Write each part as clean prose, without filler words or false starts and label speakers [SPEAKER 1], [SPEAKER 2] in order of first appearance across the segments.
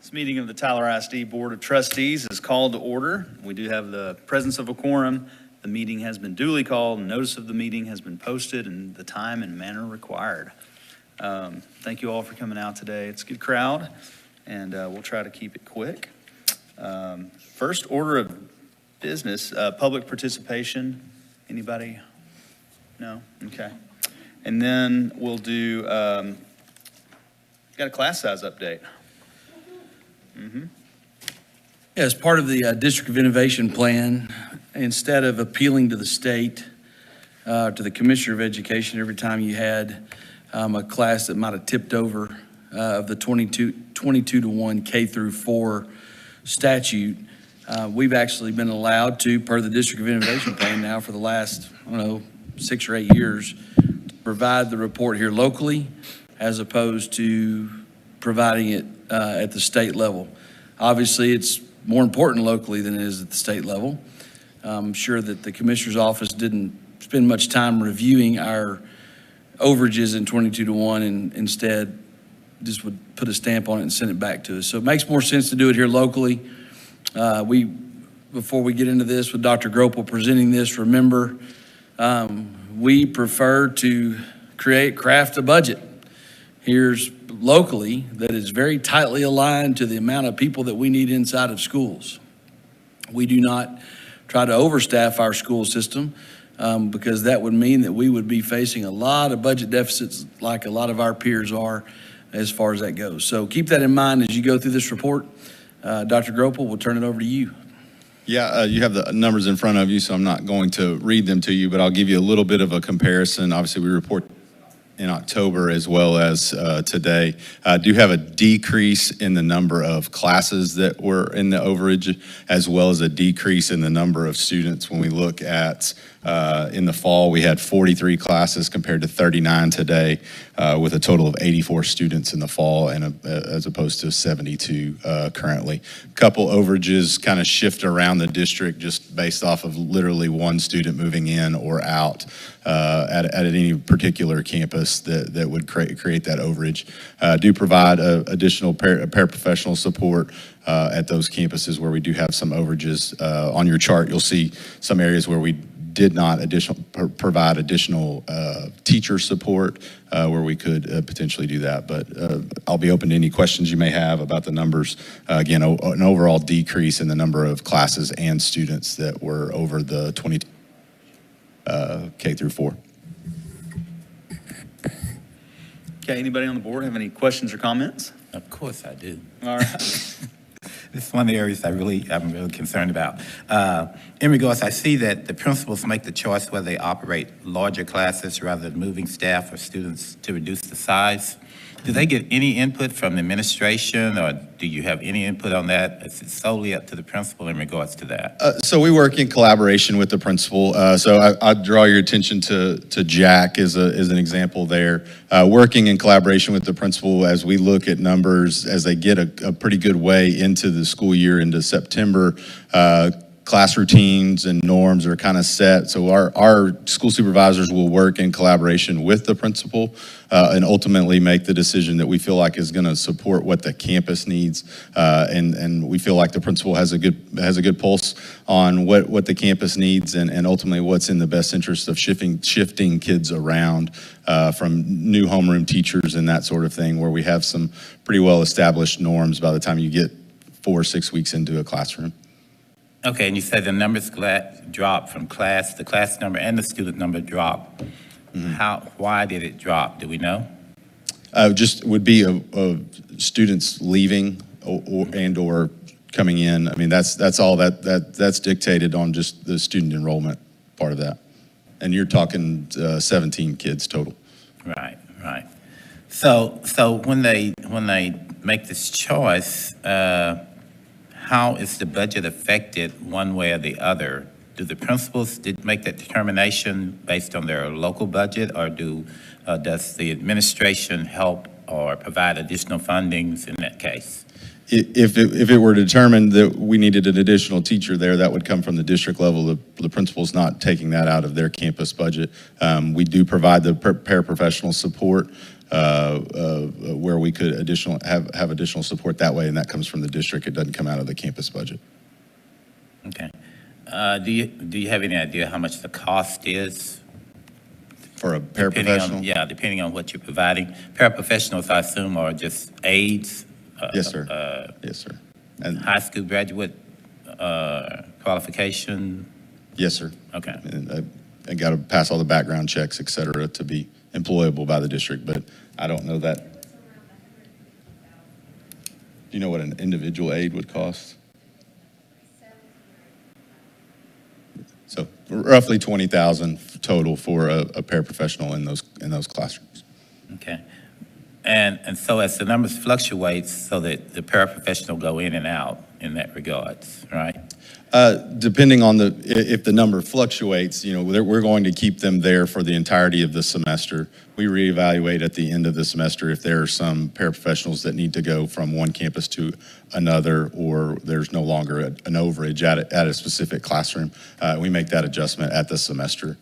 [SPEAKER 1] This meeting of the Tyler ISD Board of Trustees is called to order. We do have the presence of a quorum. The meeting has been duly called, notice of the meeting has been posted, and the time and manner required. Thank you all for coming out today. It's a good crowd, and we'll try to keep it quick. First order of business, public participation. Anybody? No? Okay. And then we'll do, got a class size update.
[SPEAKER 2] As part of the District of Innovation Plan, instead of appealing to the state, to the Commissioner of Education every time you had a class that might have tipped over of the 22-to-1 K through 4 statute, we've actually been allowed to, per the District of Innovation Plan now for the last, 6 or 8 years, to provide the report here locally as opposed to providing it at the state level. Obviously, it's more important locally than it is at the state level. I'm sure that the Commissioner's office didn't spend much time reviewing our overages in 22-to-1 and instead just would put a stamp on it and send it back to us. So it makes more sense to do it here locally. Before we get into this with Dr. Gropel presenting this, remember, we prefer to craft a budget here's locally that is very tightly aligned to the amount of people that we need inside of schools. We do not try to overstaff our school system because that would mean that we would be facing a lot of budget deficits like a lot of our peers are as far as that goes. So keep that in mind as you go through this report. Dr. Gropel, we'll turn it over to you.
[SPEAKER 3] Yeah, you have the numbers in front of you, so I'm not going to read them to you, but I'll give you a little bit of a comparison. Obviously, we report in October as well as today. Do have a decrease in the number of classes that were in the overage, as well as a decrease in the number of students. When we look at in the fall, we had 43 classes compared to 39 today, with a total of 84 students in the fall, and as opposed to 72 currently. Couple overages kind of shift around the district just based off of literally one student moving in or out at any particular campus that would create that overage. Do provide additional paraprofessional support at those campuses where we do have some overages. On your chart, you'll see some areas where we did not provide additional teacher support where we could potentially do that. But I'll be open to any questions you may have about the numbers. Again, an overall decrease in the number of classes and students that were over the 22 K through 4.
[SPEAKER 1] Okay, anybody on the board have any questions or comments?
[SPEAKER 4] Of course I do.
[SPEAKER 1] All right.
[SPEAKER 4] This is one of the areas I'm really concerned about. In regards, I see that the principals make the choice whether they operate larger classes rather than moving staff or students to reduce the size. Do they get any input from the administration, or do you have any input on that? Is it solely up to the principal in regards to that?
[SPEAKER 3] So we work in collaboration with the principal. So I draw your attention to Jack as an example there. Working in collaboration with the principal as we look at numbers as they get a pretty good way into the school year, into September. Class routines and norms are kind of set. So our school supervisors will work in collaboration with the principal and ultimately make the decision that we feel like is going to support what the campus needs. And we feel like the principal has a good pulse on what the campus needs and ultimately what's in the best interest of shifting kids around from new homeroom teachers and that sort of thing, where we have some pretty well established norms by the time you get 4 or 6 weeks into a classroom.
[SPEAKER 4] Okay, and you said the numbers drop from the class number and the student number drop. Mm-hmm. Why did it drop? Do we know?
[SPEAKER 3] Just would be students leaving or coming in. I mean, that's all that's dictated on just the student enrollment part of that. And you're talking 17 kids total.
[SPEAKER 4] Right. So when they make this choice, how is the budget affected one way or the other? Do the principals make that determination based on their local budget, or does the administration help or provide additional fundings in that case?
[SPEAKER 3] If it were determined that we needed an additional teacher there, that would come from the district level. The principal's not taking that out of their campus budget. We do provide the paraprofessional support where we could have additional support that way, and that comes from the district. It doesn't come out of the campus budget.
[SPEAKER 4] Okay. Do you have any idea how much the cost is?
[SPEAKER 3] For a
[SPEAKER 4] Depending on-
[SPEAKER 3] paraprofessional?
[SPEAKER 4] Yeah, depending on what you're providing. Paraprofessionals, I assume, are just aides?
[SPEAKER 3] Yes, sir. Yes, sir. And,
[SPEAKER 4] High school graduate qualification?
[SPEAKER 3] yes, sir.
[SPEAKER 4] Okay.
[SPEAKER 3] And I got to pass all the background checks, et cetera, to be employable by the district, but I don't know that. Do you know what an individual aide would cost? So roughly 20,000 total for a paraprofessional in those classrooms.
[SPEAKER 4] Okay. And so as the numbers fluctuate, so that the paraprofessional go in and out in that regards, right?
[SPEAKER 3] Depending on if the number fluctuates, we're going to keep them there for the entirety of the semester. We reevaluate at the end of the semester if there are some paraprofessionals that need to go from one campus to another, or there's no longer an overage at a specific classroom. We make that adjustment at the semester.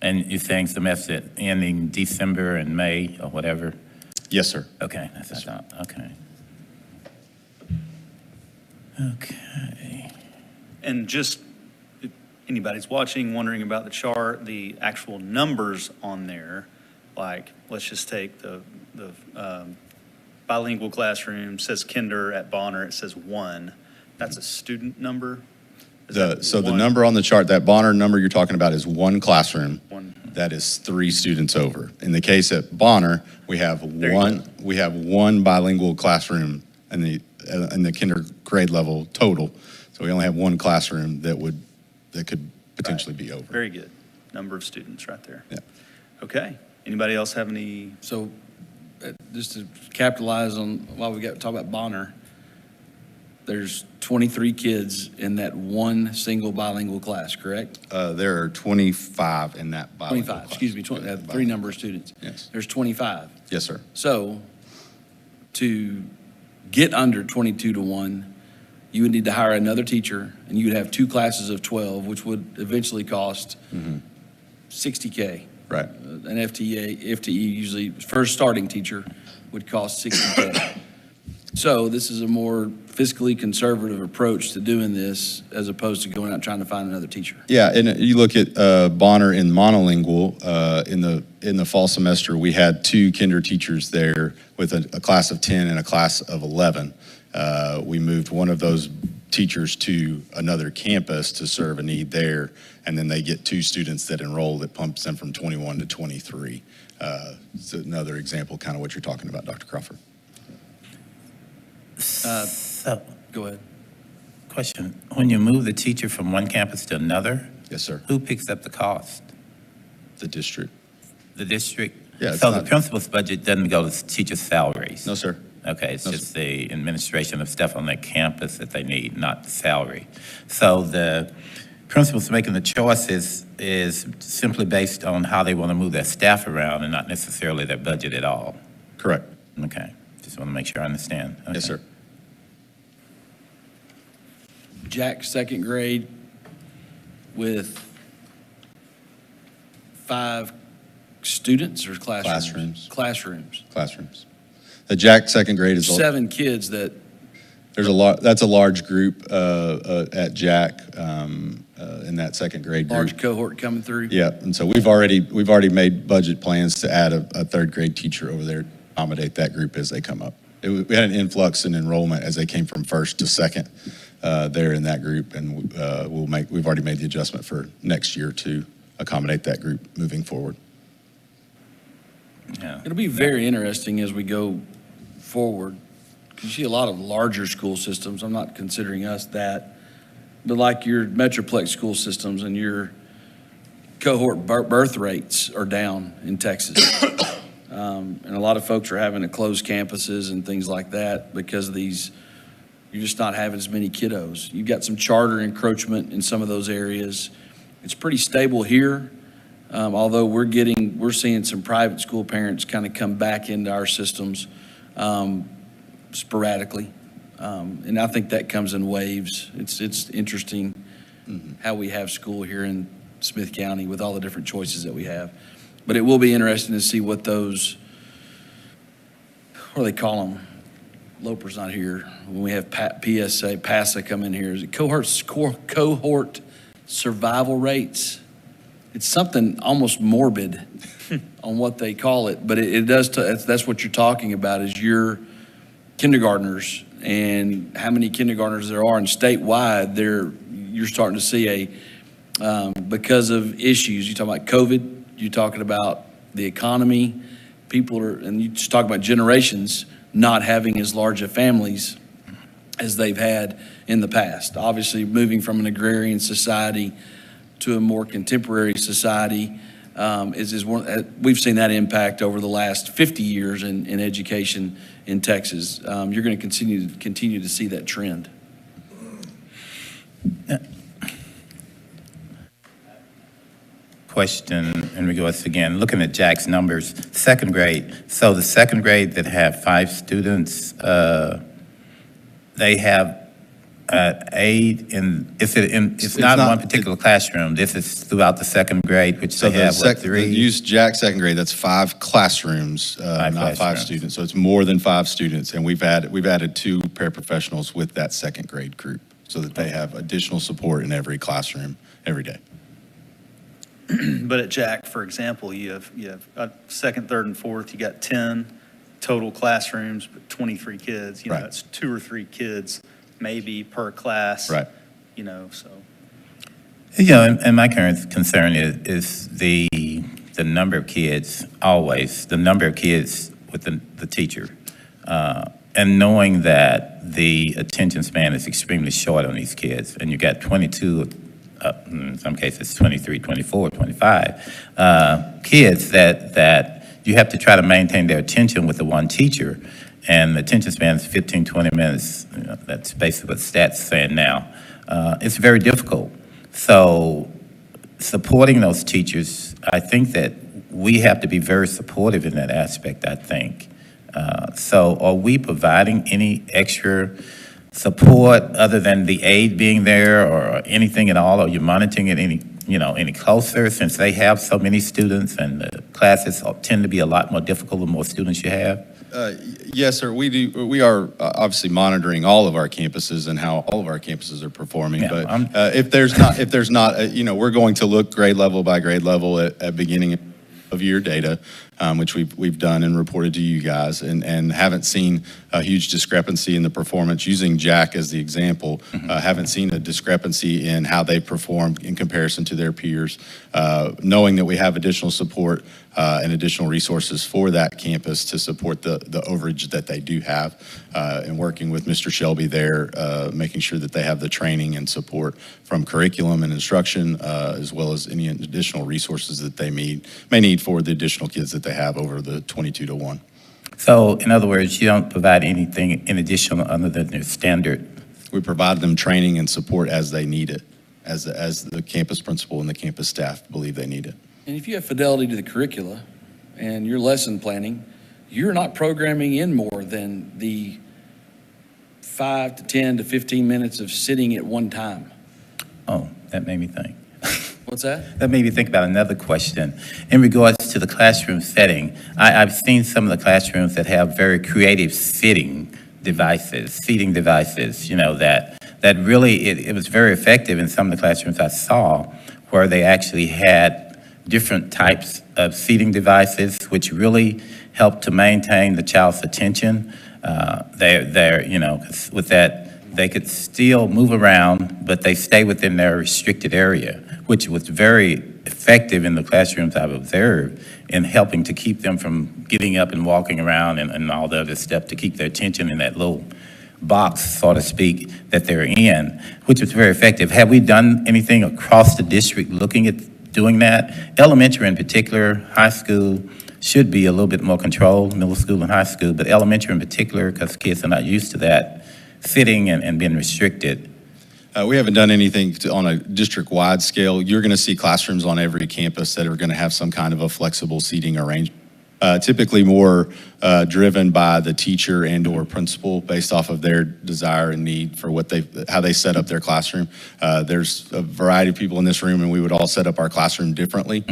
[SPEAKER 4] And you're saying semester ending December and May or whatever?
[SPEAKER 3] Yes, sir.
[SPEAKER 4] Okay, that's what I thought. Okay. Okay.
[SPEAKER 1] And just, if anybody's watching, wondering about the chart, the actual numbers on there, like, let's just take the bilingual classroom, says kinder at Bonner, it says 1. That's a student number? Is that
[SPEAKER 3] So the
[SPEAKER 1] one?
[SPEAKER 3] number on the chart, that Bonner number you're talking about, is one classroom.
[SPEAKER 1] One.
[SPEAKER 3] That is 3 students over. In the case at Bonner, we have
[SPEAKER 1] There you
[SPEAKER 3] one bilingual classroom in the kinder grade level total. So we only have one classroom that could potentially be over.
[SPEAKER 1] Very good. Number of students right there.
[SPEAKER 3] Yeah.
[SPEAKER 1] Okay. Anybody else have any?
[SPEAKER 2] So, just to capitalize on, while we got talk about Bonner, there's 23 kids in that one single bilingual class, correct?
[SPEAKER 3] There are 25 in that bilingual
[SPEAKER 2] 25,
[SPEAKER 3] class.
[SPEAKER 2] excuse me, 3 number of students.
[SPEAKER 3] Yes.
[SPEAKER 2] There's 25.
[SPEAKER 3] Yes, sir.
[SPEAKER 2] So, to get under 22 to 1, you would need to hire another teacher, and you would have 2 classes of 12, which would eventually cost $60K.
[SPEAKER 3] Right.
[SPEAKER 2] An FTE usually, first starting teacher would cost $60K. So this is a more fiscally conservative approach to doing this as opposed to going out and trying to find another teacher.
[SPEAKER 3] Yeah, and you look at Bonner in monolingual, in the fall semester, we had 2 kinder teachers there with a class of 10 and a class of 11. We moved one of those teachers to another campus to serve a need there, and then they get 2 students that enroll that pumps them from 21 to 23. It's another example, kind of what you're talking about, Dr. Crawford.
[SPEAKER 4] So,
[SPEAKER 2] Go ahead.
[SPEAKER 4] question, when you move the teacher from one campus to another,
[SPEAKER 3] Yes, sir.
[SPEAKER 4] who picks up the cost?
[SPEAKER 3] The district.
[SPEAKER 4] The district?
[SPEAKER 3] Yeah, it's
[SPEAKER 4] So the
[SPEAKER 3] not-
[SPEAKER 4] principal's budget doesn't go to teachers' salaries?
[SPEAKER 3] No, sir.
[SPEAKER 4] Okay, it's
[SPEAKER 3] No,
[SPEAKER 4] just the administration of stuff on that campus that they need, not the salary. So the principal's making the choices is simply based on how they want to move their staff around and not necessarily their budget at all.
[SPEAKER 3] Correct.
[SPEAKER 4] Okay, just want to make sure I understand.
[SPEAKER 3] Yes,
[SPEAKER 4] Okay.
[SPEAKER 3] sir.
[SPEAKER 2] Jack, second grade with 5 students or classrooms?
[SPEAKER 3] Classrooms.
[SPEAKER 2] Classrooms.
[SPEAKER 3] Classrooms. The Jack second grade is
[SPEAKER 2] 7 kids that,
[SPEAKER 3] that's a large group at Jack in that second grade group.
[SPEAKER 2] large cohort coming through?
[SPEAKER 3] Yeah, and so we've already made budget plans to add a third grade teacher over there to accommodate that group as they come up. We had an influx in enrollment as they came from first to second there in that group, and we've already made the adjustment for next year to accommodate that group moving forward.
[SPEAKER 4] Yeah.
[SPEAKER 2] It'll be very interesting as we go forward, because you see a lot of larger school systems, I'm not considering us that, but like your Metroplex school systems and your cohort birth rates are down in Texas. And a lot of folks are having to close campuses and things like that because of these, you're just not having as many kiddos. You've got some charter encroachment in some of those areas. It's pretty stable here. Although we're seeing some private school parents kind of come back into our systems sporadically. And I think that comes in waves. It's interesting how we have school here in Smith County with all the different choices that we have. But it will be interesting to see what those what do they call them? Loper's not here. When we have PASA come in here, is it cohort survival rates? It's something almost morbid on what they call it, but it does, that's what you're talking about is your kindergartners and how many kindergartners there are, and statewide, you're starting to see because of issues. You talk about COVID, you're talking about the economy, and you just talk about generations not having as large of families as they've had in the past. Obviously, moving from an agrarian society to a more contemporary society we've seen that impact over the last 50 years in education in Texas. You're going to continue to see that trend.
[SPEAKER 4] Question in regards to, again, looking at Jack's numbers, second grade. So the second grade that have 5 students, they have aid in, it's not in one particular classroom. This is throughout the second grade, which
[SPEAKER 3] So
[SPEAKER 4] they have, what, 3?
[SPEAKER 3] use Jack second grade, that's 5 classrooms, not 5
[SPEAKER 4] classrooms.
[SPEAKER 3] students. So it's more than 5 students. And we've added 2 paraprofessionals with that second grade group so that they have additional support in every classroom every day.
[SPEAKER 1] But at Jack, for example, you have second, third, and fourth, you got 10 total classrooms, but 23 kids. You know,
[SPEAKER 3] Right.
[SPEAKER 1] it's 2 or 3 kids maybe per class.
[SPEAKER 3] Right.
[SPEAKER 1] You know, so.
[SPEAKER 4] You know, and my current concern is the number of kids, always, the number of kids with the teacher. And knowing that the attention span is extremely short on these kids, and you got 22, in some cases 23, 24, 25 kids that you have to try to maintain their attention with the one teacher, and the attention span is 15, 20 minutes. You know, that's basically what stats saying now. It's very difficult. So supporting those teachers, I think that we have to be very supportive in that aspect, I think. So are we providing any extra support other than the aid being there or anything at all? Are you monitoring it any closer since they have so many students and the classes tend to be a lot more difficult the more students you have?
[SPEAKER 3] Yes, sir. We are obviously monitoring all of our campuses and how all of our campuses are performing.
[SPEAKER 4] Yeah,
[SPEAKER 3] but if there's not, we're going to look grade level by grade level at beginning of year data, which we've done and reported to you guys, and haven't seen a huge discrepancy in the performance. Using Jack as the example, haven't seen a discrepancy in how they perform in comparison to their peers. Knowing that we have additional support and additional resources for that campus to support the overage that they do have, and working with Mr. Shelby there, making sure that they have the training and support from curriculum and instruction, as well as any additional resources that they may need for the additional kids that they have over the 22-to-1.
[SPEAKER 4] So in other words, you don't provide anything in addition other than their standard?
[SPEAKER 3] We provide them training and support as they need it, as the campus principal and the campus staff believe they need it.
[SPEAKER 2] And if you have fidelity to the curricula and your lesson planning, you're not programming in more than the 5 to 10 to 15 minutes of sitting at one time.
[SPEAKER 4] Oh, that made me think.
[SPEAKER 2] What's that?
[SPEAKER 4] That made me think about another question. In regards to the classroom setting, I've seen some of the classrooms that have very creative seating devices, that really, it was very effective in some of the classrooms I saw, where they actually had different types of seating devices, which really helped to maintain the child's attention. With that, they could still move around, but they stay within their restricted area, which was very effective in the classrooms I've observed in helping to keep them from getting up and walking around and all the other stuff to keep their attention in that little box, so to speak, that they're in, which was very effective. Have we done anything across the district looking at doing that? Elementary in particular, high school should be a little bit more controlled, middle school and high school, but elementary in particular, because kids are not used to that, sitting and being restricted.
[SPEAKER 3] We haven't done anything on a district-wide scale. You're going to see classrooms on every campus that are going to have some kind of a flexible seating arrangement typically more driven by the teacher and/or principal based off of their desire and need for how they set up their classroom. There's a variety of people in this room, and we would all set up our classroom differently.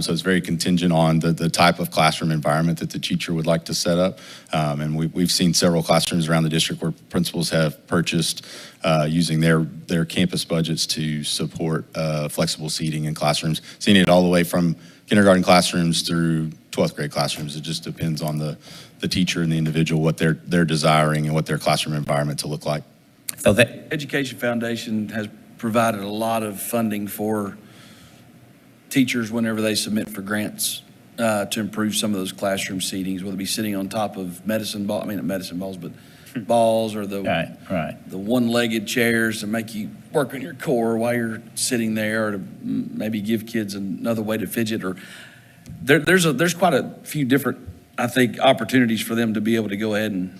[SPEAKER 3] So it's very contingent on the type of classroom environment that the teacher would like to set up. And we've seen several classrooms around the district where principals have purchased using their campus budgets to support flexible seating in classrooms, seeing it all the way from kindergarten classrooms through 12th grade classrooms. It just depends on the teacher and the individual, what they're desiring and what their classroom environment to look like.
[SPEAKER 4] So that,
[SPEAKER 2] Education Foundation has provided a lot of funding for teachers whenever they submit for grants to improve some of those classroom seatings, whether it be sitting on top of not medicine balls, but balls, or the one-legged chairs to make you work on your core while you're sitting there, or to maybe give kids another way to fidget. Or there's quite a few different, I think, opportunities for them to be able to go ahead and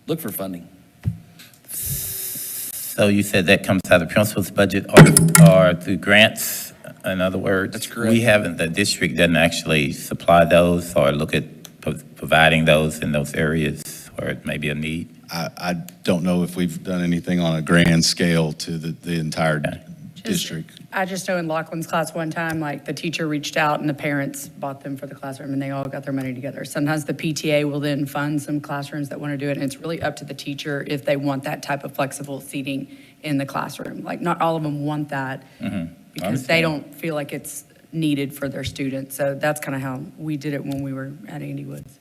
[SPEAKER 2] look for funding.
[SPEAKER 4] so you said that comes out of the principal's budget or through grants, in other words?
[SPEAKER 2] That's correct.
[SPEAKER 4] The district doesn't actually supply those or look at providing those in those areas where it may be a need?
[SPEAKER 3] I don't know if we've done anything on a grand scale to the entire district.
[SPEAKER 5] I just know in Lachlan's class one time, like the teacher reached out and the parents bought them for the classroom and they all got their money together. Sometimes the PTA will then fund some classrooms that want to do it, and it's really up to the teacher if they want that type of flexible seating in the classroom. Like, not all of them want that because they don't feel like it's needed for their students. So that's kind of how we did it when we were at Andy Woods.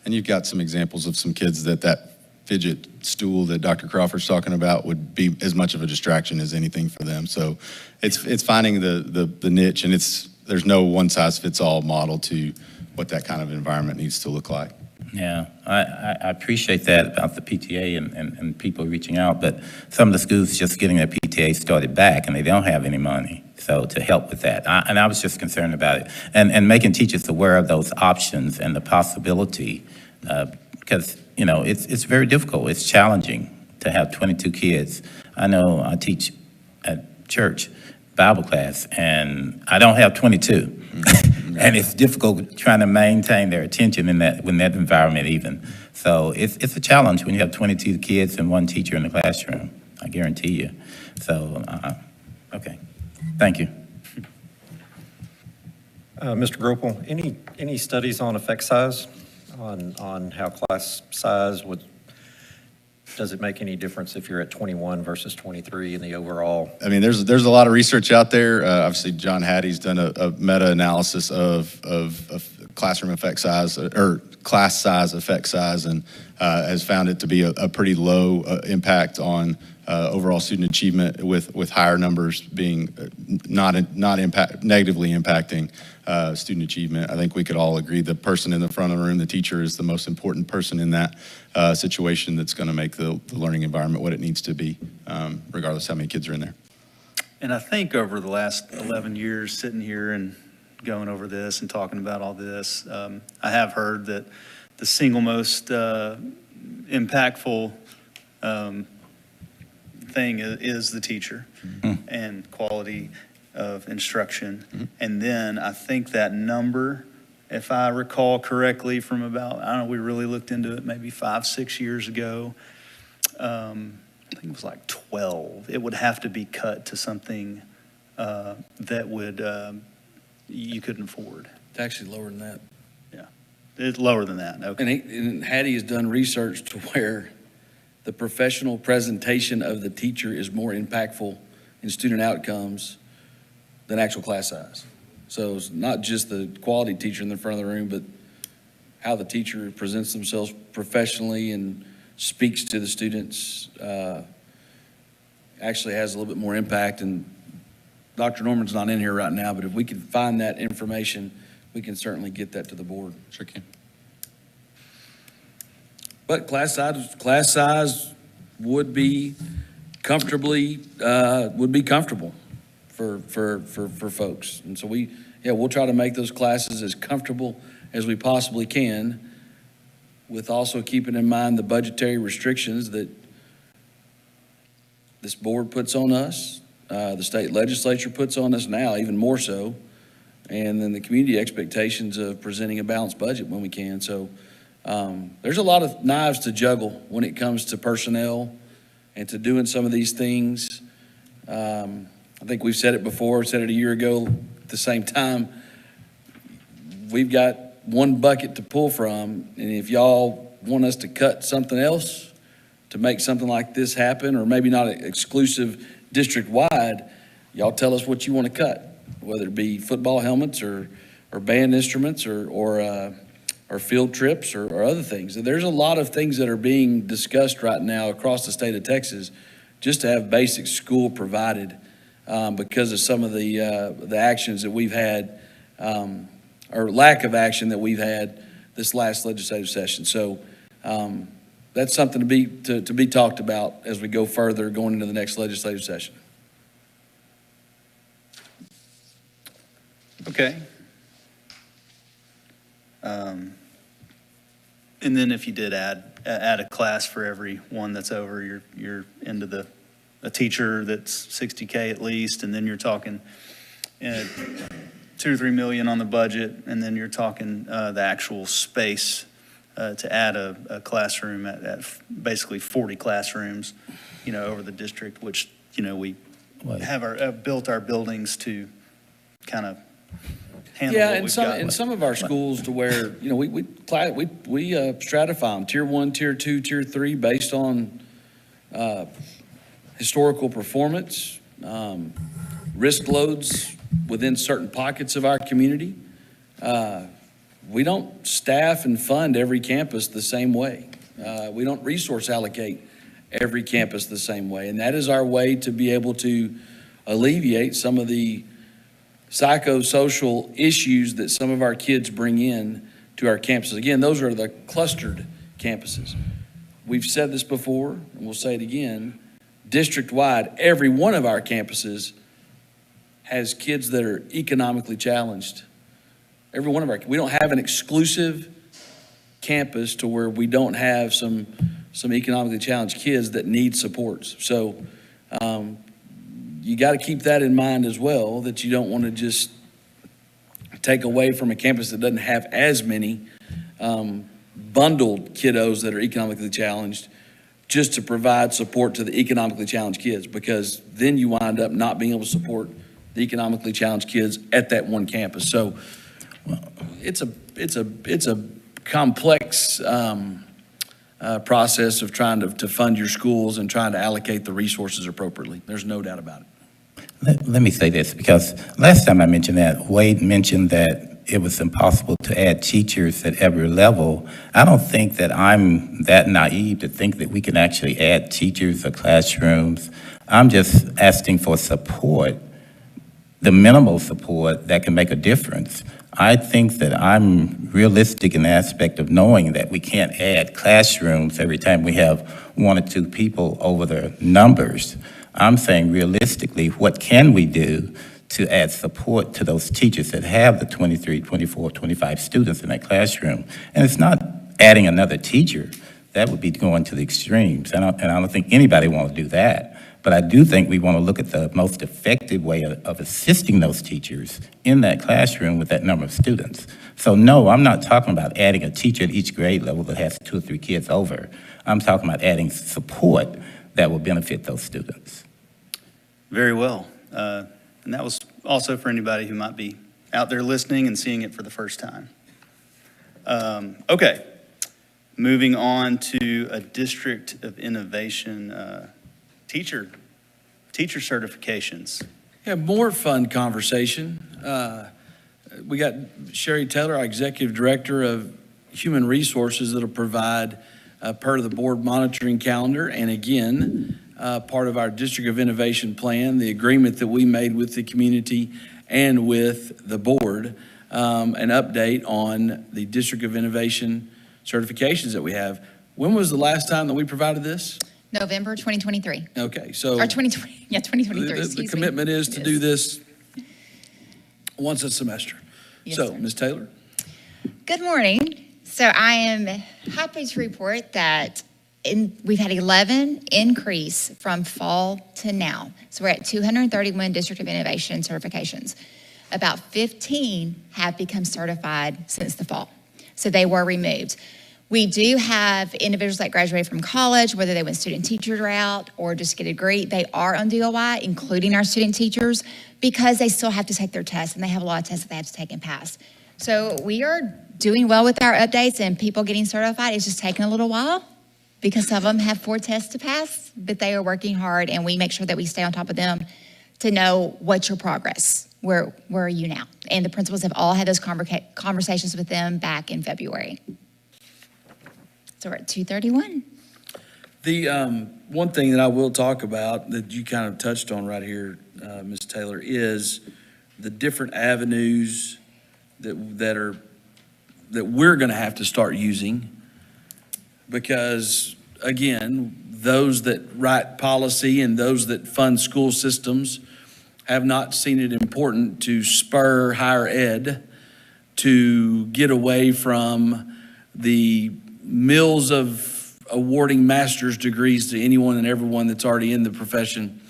[SPEAKER 3] And you've got some examples of some kids that fidget stool that Dr. Crawford's talking about would be as much of a distraction as anything for them. So it's finding the niche, and there's no one size fits all model to what that kind of environment needs to look like.
[SPEAKER 4] Yeah, I appreciate that about the PTA and people reaching out, but some of the schools just getting their PTA started back and they don't have any money. So to help with that, I was just concerned about it and making teachers aware of those options and the possibility, because it's very difficult. It's challenging to have 22 kids. I know I teach at church Bible class, and I don't have 22. And it's difficult trying to maintain their attention in that environment even. So it's a challenge when you have 22 kids and one teacher in the classroom, I guarantee you. So, okay, thank you.
[SPEAKER 6] Mr. Gropel, any studies on effect size, on how class size does it make any difference if you're at 21 versus 23 in the overall?
[SPEAKER 3] I mean, there's a lot of research out there. Obviously, John Hattie's done a meta-analysis of classroom effect size or class size effect size, and has found it to be a pretty low impact on overall student achievement, with higher numbers being not negatively impacting student achievement. I think we could all agree the person in the front of the room, the teacher, is the most important person in that situation that's going to make the learning environment what it needs to be, regardless how many kids are in there.
[SPEAKER 1] And I think over the last 11 years, sitting here and going over this and talking about all this, I have heard that the single most impactful thing is the teacher and quality of instruction. And then I think that number, if I recall correctly, from about, I don't know, we really looked into it maybe 5-6 years ago. I think it was like 12. It would have to be cut to something that would, you couldn't afford.
[SPEAKER 2] It's actually lower than that.
[SPEAKER 1] Yeah, it's lower than that. Okay.
[SPEAKER 2] And Hattie has done research to where the professional presentation of the teacher is more impactful in student outcomes than actual class size. So it's not just the quality teacher in the front of the room, but how the teacher presents themselves professionally and speaks to the students actually has a little bit more impact. And Dr. Norman's not in here right now, but if we can find that information, we can certainly get that to the board.
[SPEAKER 3] Sure can.
[SPEAKER 2] But class size would be comfortable for folks. And so we'll try to make those classes as comfortable as we possibly can, with also keeping in mind the budgetary restrictions that this board puts on us, the state legislature puts on us now, even more so, and then the community expectations of presenting a balanced budget when we can. So there's a lot of knives to juggle when it comes to personnel and to doing some of these things. I think we've said it before, said it a year ago. At the same time, we've got one bucket to pull from, and if y'all want us to cut something else to make something like this happen, or maybe not exclusive district-wide, y'all tell us what you want to cut, whether it be football helmets or band instruments or field trips or other things. There's a lot of things that are being discussed right now across the state of Texas just to have basic school provided because of some of the actions that we've had or lack of action that we've had this last legislative session. So that's something to be talked about as we go further going into the next legislative session.
[SPEAKER 1] Okay. And then if you did add a class for every one that's over, you're into a teacher that's 60K at least, and then you're talking 2 or 3 million on the budget, and then you're talking the actual space to add a classroom at basically 40 classrooms, over the district, which, we have built our buildings to kind of handle
[SPEAKER 2] Yeah,
[SPEAKER 1] what
[SPEAKER 2] and
[SPEAKER 1] we've
[SPEAKER 2] some,
[SPEAKER 1] got.
[SPEAKER 2] and some of our schools to where, we stratify them, tier 1, tier 2, tier 3, based on historical performance, risk loads within certain pockets of our community. We don't staff and fund every campus the same way. We don't resource allocate every campus the same way. And that is our way to be able to alleviate some of the psychosocial issues that some of our kids bring in to our campuses. Again, those are the clustered campuses. We've said this before, and we'll say it again, district-wide, every one of our campuses has kids that are economically challenged. Every one of we don't have an exclusive campus to where we don't have some economically challenged kids that need supports. So you got to keep that in mind as well, that you don't want to just take away from a campus that doesn't have as many bundled kiddos that are economically challenged just to provide support to the economically challenged kids, because then you wind up not being able to support the economically challenged kids at that one campus. So it's a complex process of trying to fund your schools and trying to allocate the resources appropriately. There's no doubt about it.
[SPEAKER 4] Let me say this, because last time I mentioned that, Wade mentioned that it was impossible to add teachers at every level. I don't think that I'm that naive to think that we can actually add teachers or classrooms. I'm just asking for support, the minimal support that can make a difference. I think that I'm realistic in the aspect of knowing that we can't add classrooms every time we have 1 or 2 people over the numbers. I'm saying realistically, what can we do to add support to those teachers that have the 23, 24, 25 students in that classroom? And it's not adding another teacher. That would be going to the extremes. And I don't think anybody wants to do that. But I do think we want to look at the most effective way of assisting those teachers in that classroom with that number of students. So no, I'm not talking about adding a teacher at each grade level that has 2 or 3 kids over. I'm talking about adding support that will benefit those students.
[SPEAKER 1] Very well. And that was also for anybody who might be out there listening and seeing it for the first time. Okay, moving on to a District of Innovation teacher certifications.
[SPEAKER 2] Yeah, more fun conversation. We got Sherry Taylor, our Executive Director of Human Resources, that'll provide per the board monitoring calendar, and again, part of our District of Innovation plan, the agreement that we made with the community and with the board, an update on the District of Innovation certifications that we have. When was the last time that we provided this?
[SPEAKER 7] November 2023.
[SPEAKER 2] Okay, so.
[SPEAKER 7] Or 2020, yeah, 2023,
[SPEAKER 2] The
[SPEAKER 7] excuse me.
[SPEAKER 2] commitment is to do this once a semester.
[SPEAKER 7] Yes,
[SPEAKER 2] So,
[SPEAKER 7] sir.
[SPEAKER 2] Ms. Taylor?
[SPEAKER 7] Good morning. So I am happy to report that we've had 11 increase from fall to now. So we're at 231 District of Innovation certifications. about 15 have become certified since the fall. So they were removed. We do have individuals that graduated from college, whether they went student teacher route or just get a degree, they are on DOI, including our student teachers, because they still have to take their tests, and they have a lot of tests that they have to take and pass. So we are doing well with our updates and people getting certified. It's just taking a little while because some of them have 4 tests to pass, but they are working hard, and we make sure that we stay on top of them to know what's your progress. Where are you now? And the principals have all had those conversations with them back in February. So we're at 231.
[SPEAKER 2] The one thing that I will talk about that you kind of touched on right here, Ms. Taylor, is the different avenues that we're going to have to start using. Because, again, those that write policy and those that fund school systems have not seen it important to spur higher ed to get away from the mills of awarding master's degrees to anyone and everyone that's already in the profession.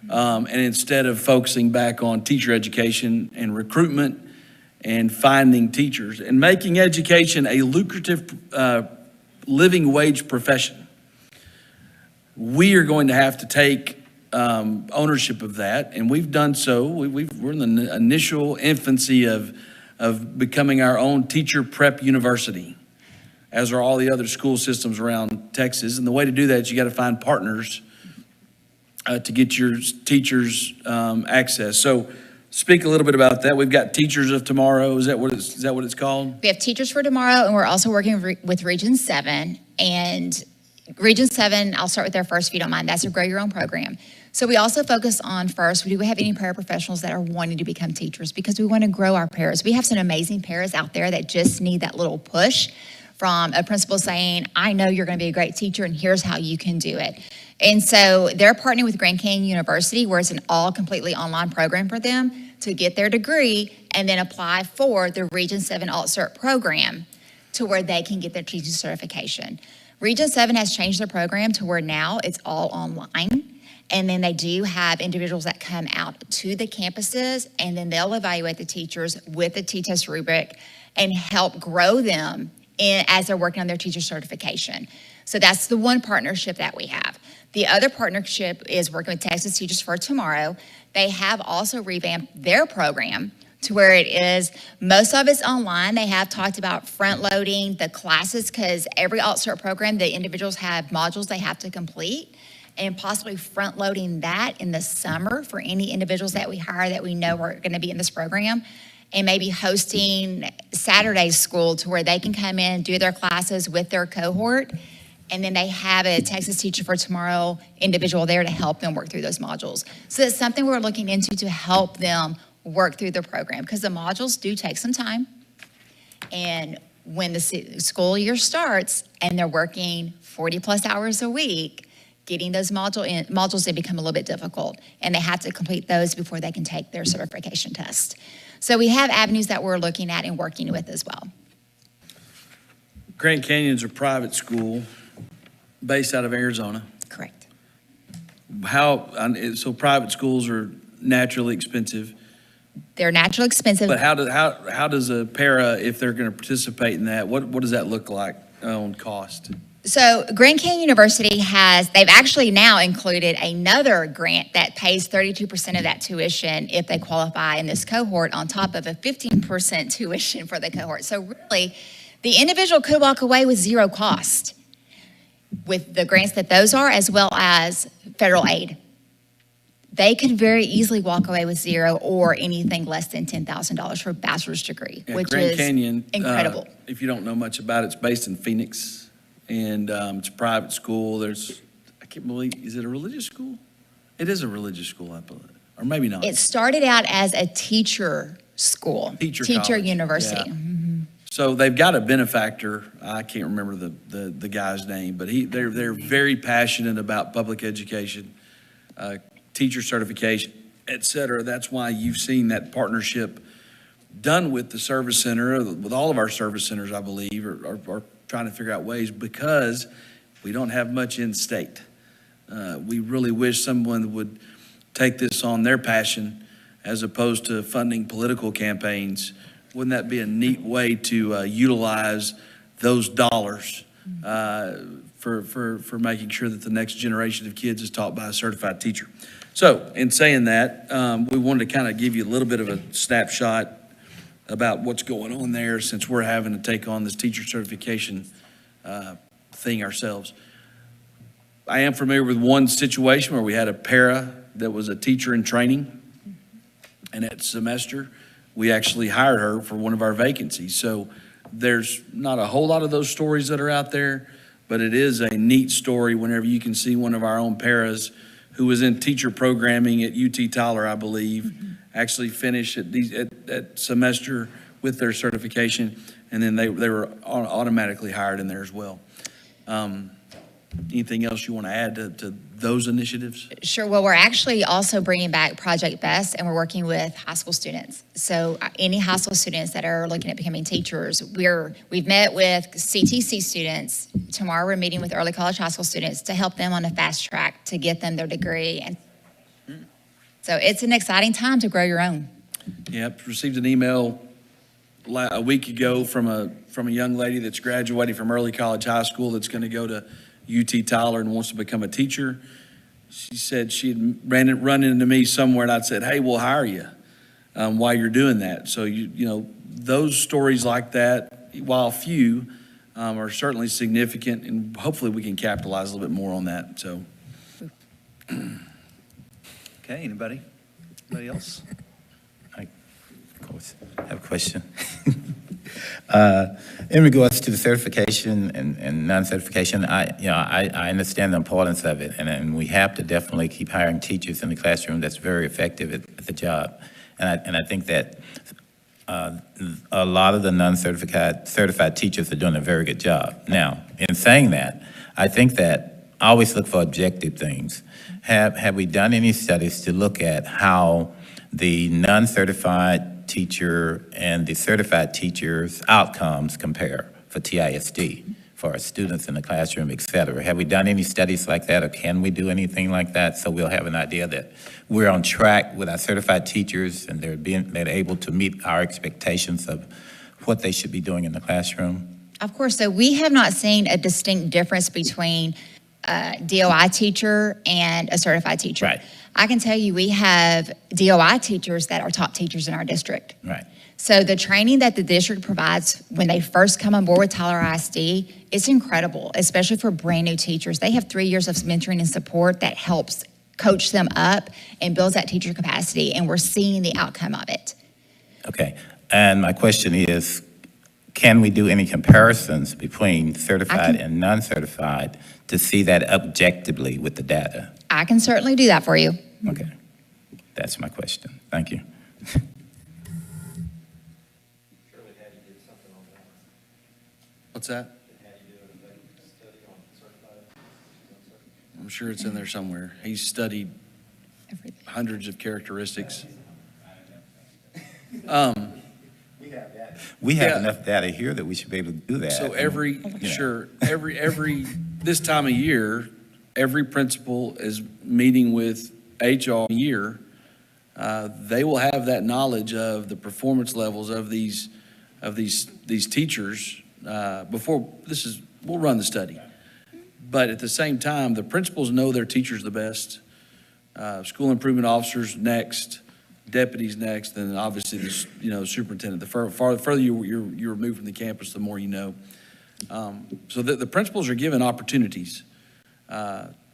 [SPEAKER 2] And instead of focusing back on teacher education and recruitment and finding teachers and making education a lucrative living wage profession, we are going to have to take ownership of that, and we've done so. We're in the initial infancy of becoming our own teacher prep university, as are all the other school systems around Texas. And the way to do that is you got to find partners to get your teachers access. So speak a little bit about that. We've got Teachers of Tomorrow. Is that what it's called?
[SPEAKER 7] We have Teachers for Tomorrow, and we're also working with Region 7. And Region 7, I'll start with their first, if you don't mind. That's a Grow Your Own program. So we also focus on first, do we have any paraprofessionals that are wanting to become teachers? Because we want to grow our paras. We have some amazing paras out there that just need that little push from a principal saying, I know you're going to be a great teacher, and here's how you can do it. And so they're partnering with Grand Canyon University, where it's an all completely online program for them to get their degree and then apply for the Region 7 Alt-Cert program to where they can get their teaching certification. Region 7 has changed their program to where now it's all online. And then they do have individuals that come out to the campuses, and then they'll evaluate the teachers with the T-test rubric and help grow them as they're working on their teacher certification. So that's the one partnership that we have. The other partnership is working with Texas Teachers for Tomorrow. They have also revamped their program to where it is, most of it's online. They have talked about front loading the classes, because every Alt-Cert program, the individuals have modules they have to complete, and possibly front loading that in the summer for any individuals that we hire that we know are going to be in this program, and maybe hosting Saturday school to where they can come in and do their classes with their cohort, and then they have a Texas Teacher for Tomorrow individual there to help them work through those modules. So it's something we're looking into to help them work through the program, because the modules do take some time. And when the school year starts and they're working 40 plus hours a week, getting those modules, they become a little bit difficult, and they have to complete those before they can take their certification test. So we have avenues that we're looking at and working with as well.
[SPEAKER 2] Grand Canyon's a private school based out of Arizona.
[SPEAKER 7] Correct.
[SPEAKER 2] So private schools are naturally expensive,
[SPEAKER 7] They're naturally expensive.
[SPEAKER 2] but how does a para, if they're going to participate in that, what does that look like on cost?
[SPEAKER 7] So Grand Canyon University they've actually now included another grant that pays 32% of that tuition if they qualify in this cohort, on top of a 15% tuition for the cohort. So really, the individual could walk away with zero cost with the grants that those are, as well as federal aid. They could very easily walk away with zero or anything less than $10,000 for a bachelor's degree,
[SPEAKER 2] Yeah,
[SPEAKER 7] which
[SPEAKER 2] Grand
[SPEAKER 7] is
[SPEAKER 2] Canyon,
[SPEAKER 7] incredible.
[SPEAKER 2] If you don't know much about it, it's based in Phoenix, and it's a private school. I can't believe, is it a religious school? It is a religious school, I believe, or maybe not.
[SPEAKER 7] It started out as a teacher school.
[SPEAKER 2] Teacher college,
[SPEAKER 7] university.
[SPEAKER 2] yeah. So they've got a benefactor. I can't remember the guy's name, but they're very passionate about public education, teacher certification, et cetera. That's why you've seen that partnership done with the service center, with all of our service centers, I believe, are trying to figure out ways, because we don't have much in state. We really wish someone would take this on their passion as opposed to funding political campaigns. Wouldn't that be a neat way to utilize those dollars for making sure that the next generation of kids is taught by a certified teacher? So in saying that, we wanted to kind of give you a little bit of a snapshot about what's going on there, since we're having to take on this teacher certification thing ourselves. I am familiar with one situation where we had a para that was a teacher in training, and that semester, we actually hired her for one of our vacancies. So there's not a whole lot of those stories that are out there, but it is a neat story whenever you can see one of our own paras who was in teacher programming at UT Tyler, I believe, actually finish at semester with their certification, and then they were automatically hired in there as well. Anything else you want to add to those initiatives?
[SPEAKER 7] Sure. Well, we're actually also bringing back Project Best, and we're working with high school students. So any high school students that are looking at becoming teachers, we've met with CTC students. Tomorrow we're meeting with early college high school students to help them on a fast track to get them their degree. And so it's an exciting time to grow your own.
[SPEAKER 2] Yep, received an email a week ago from a young lady that's graduating from early college high school that's going to go to UT Tyler and wants to become a teacher. She said she'd run into me somewhere, and I'd said, hey, we'll hire you while you're doing that. So, you know, those stories like that, while few, are certainly significant, and hopefully we can capitalize a little bit more on that. So,
[SPEAKER 1] Okay, anybody else?
[SPEAKER 4] Of course, I have a question. In regards to the certification and non-certification, I understand the importance of it, and we have to definitely keep hiring teachers in the classroom that's very effective at the job. And I think that a lot of the certified teachers are doing a very good job. Now, in saying that, I think that I always look for objective things. Have we done any studies to look at how the non-certified teacher and the certified teacher's outcomes compare for TISD, for our students in the classroom, et cetera? Have we done any studies like that, or can we do anything like that, so we'll have an idea that we're on track with our certified teachers and they're able to meet our expectations of what they should be doing in the classroom?
[SPEAKER 7] Of course, so we have not seen a distinct difference between a DOI teacher and a certified teacher.
[SPEAKER 4] Right.
[SPEAKER 7] I can tell you we have DOI teachers that are top teachers in our district.
[SPEAKER 4] Right.
[SPEAKER 7] So the training that the district provides when they first come on board with Tyler ISD, it's incredible, especially for brand new teachers. They have 3 years of mentoring and support that helps coach them up and builds that teacher capacity, and we're seeing the outcome of it.
[SPEAKER 4] Okay, and my question is, can we do any comparisons between certified and non-certified to see that objectively with the data?
[SPEAKER 7] I can certainly do that for you.
[SPEAKER 4] Okay, that's my question. Thank you.
[SPEAKER 2] What's that? I'm sure it's in there somewhere. He's studied
[SPEAKER 7] Everything.
[SPEAKER 2] hundreds of characteristics.
[SPEAKER 4] We have
[SPEAKER 2] Yeah.
[SPEAKER 4] enough data here that we should be able to do that.
[SPEAKER 2] So
[SPEAKER 4] Yeah.
[SPEAKER 2] every, this time of year, every principal is meeting with HR year. They will have that knowledge of the performance levels of these teachers, before, we'll run the study. But at the same time, the principals know their teachers the best. School improvement officers next, deputies next, and obviously the superintendent. The further you're removed from the campus, the more you know. So the principals are given opportunities,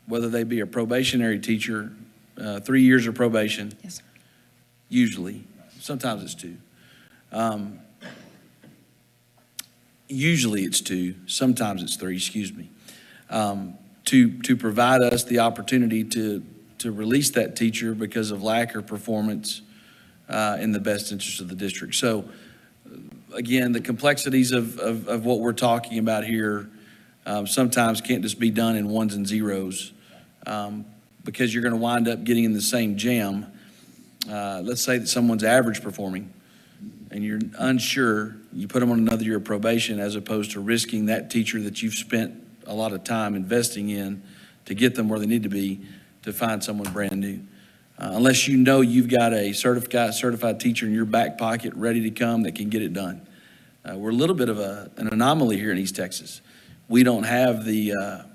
[SPEAKER 2] whether they be a probationary teacher, 3 years of probation.
[SPEAKER 7] Yes, sir.
[SPEAKER 2] Usually, sometimes it's 2. Usually it's 2, sometimes it's 3, excuse me. To provide us the opportunity to release that teacher because of lack of performance in the best interest of the district. So again, the complexities of what we're talking about here sometimes can't just be done in ones and zeros, because you're going to wind up getting in the same jam. Let's say that someone's average performing and you're unsure, you put them on another year of probation as opposed to risking that teacher that you've spent a lot of time investing in to get them where they need to be, to find someone brand new. unless you know you've got a certified teacher in your back pocket ready to come that can get it done. We're a little bit of an anomaly here in East Texas. We don't have the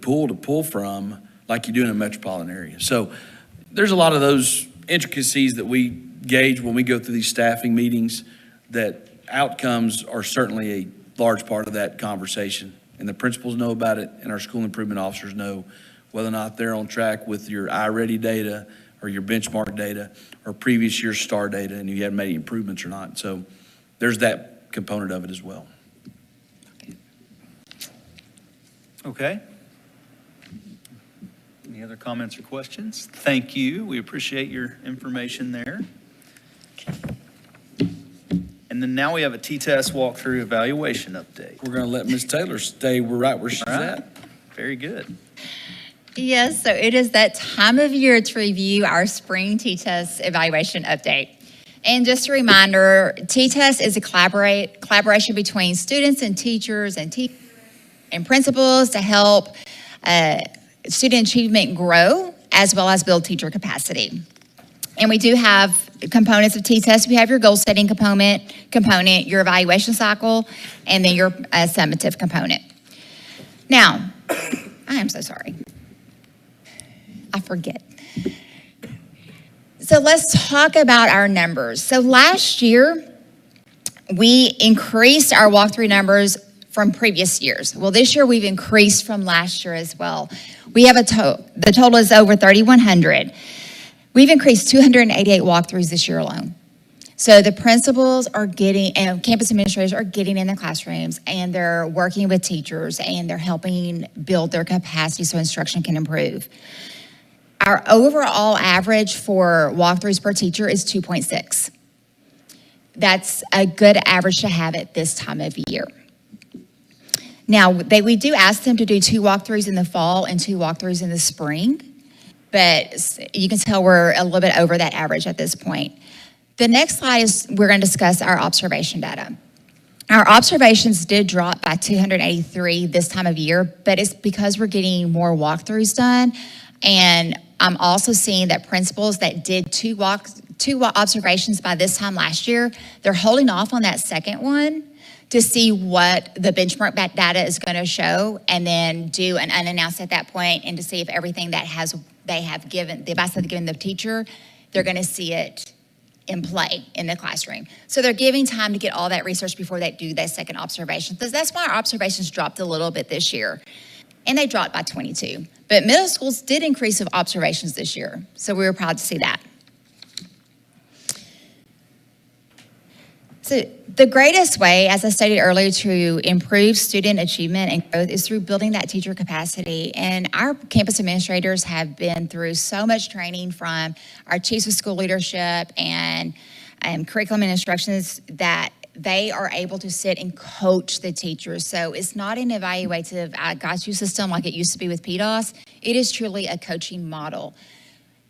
[SPEAKER 2] pool to pull from like you do in a metropolitan area. So there's a lot of those intricacies that we gauge when we go through these staffing meetings, that outcomes are certainly a large part of that conversation. And the principals know about it, and our school improvement officers know whether or not they're on track with your iReady data or your benchmark data or previous year's STAR data, and you haven't made any improvements or not. So there's that component of it as well.
[SPEAKER 1] Okay. Any other comments or questions? Thank you. We appreciate your information there. And then now we have a T-test walkthrough evaluation update.
[SPEAKER 2] We're going to let Ms. Taylor stay right where she's
[SPEAKER 1] All right.
[SPEAKER 2] at.
[SPEAKER 1] Very good.
[SPEAKER 7] Yes, so it is that time of year to review our spring T-test evaluation update. And just a reminder, T-test is a collaboration between students and teachers and principals to help student achievement grow as well as build teacher capacity. And we do have components of T-test. We have your goal setting component, your evaluation cycle, and then your summative component. Now, I am so sorry. I forget. So let's talk about our numbers. So last year, we increased our walkthrough numbers from previous years. Well, this year we've increased from last year as well. We have the total is over 3,100. We've increased 288 walkthroughs this year alone. So the principals are getting, and campus administrators are getting in the classrooms, and they're working with teachers, and they're helping build their capacity so instruction can improve. Our overall average for walkthroughs per teacher is 2.6. That's a good average to have at this time of year. Now, we do ask them to do 2 walkthroughs in the fall and 2 walkthroughs in the spring, but you can tell we're a little bit over that average at this point. The next slide is we're going to discuss our observation data. Our observations did drop by 283 this time of year, but it's because we're getting more walkthroughs done. And I'm also seeing that principals that did 2 observations by this time last year, they're holding off on that second one to see what the benchmark data is going to show, and then do an unannounced at that point, and to see if everything that they have given, the advice they've given the teacher, they're going to see it in play in the classroom. So they're giving time to get all that research before they do that second observation. So that's why our observations dropped a little bit this year. And they dropped by 22. But middle schools did increase of observations this year. So we were proud to see that. So the greatest way, as I stated earlier, to improve student achievement and growth is through building that teacher capacity. And our campus administrators have been through so much training from our chiefs of school leadership and curriculum and instructions that they are able to sit and coach the teachers. So it's not an evaluative, I got you system like it used to be with PDOS. It is truly a coaching model.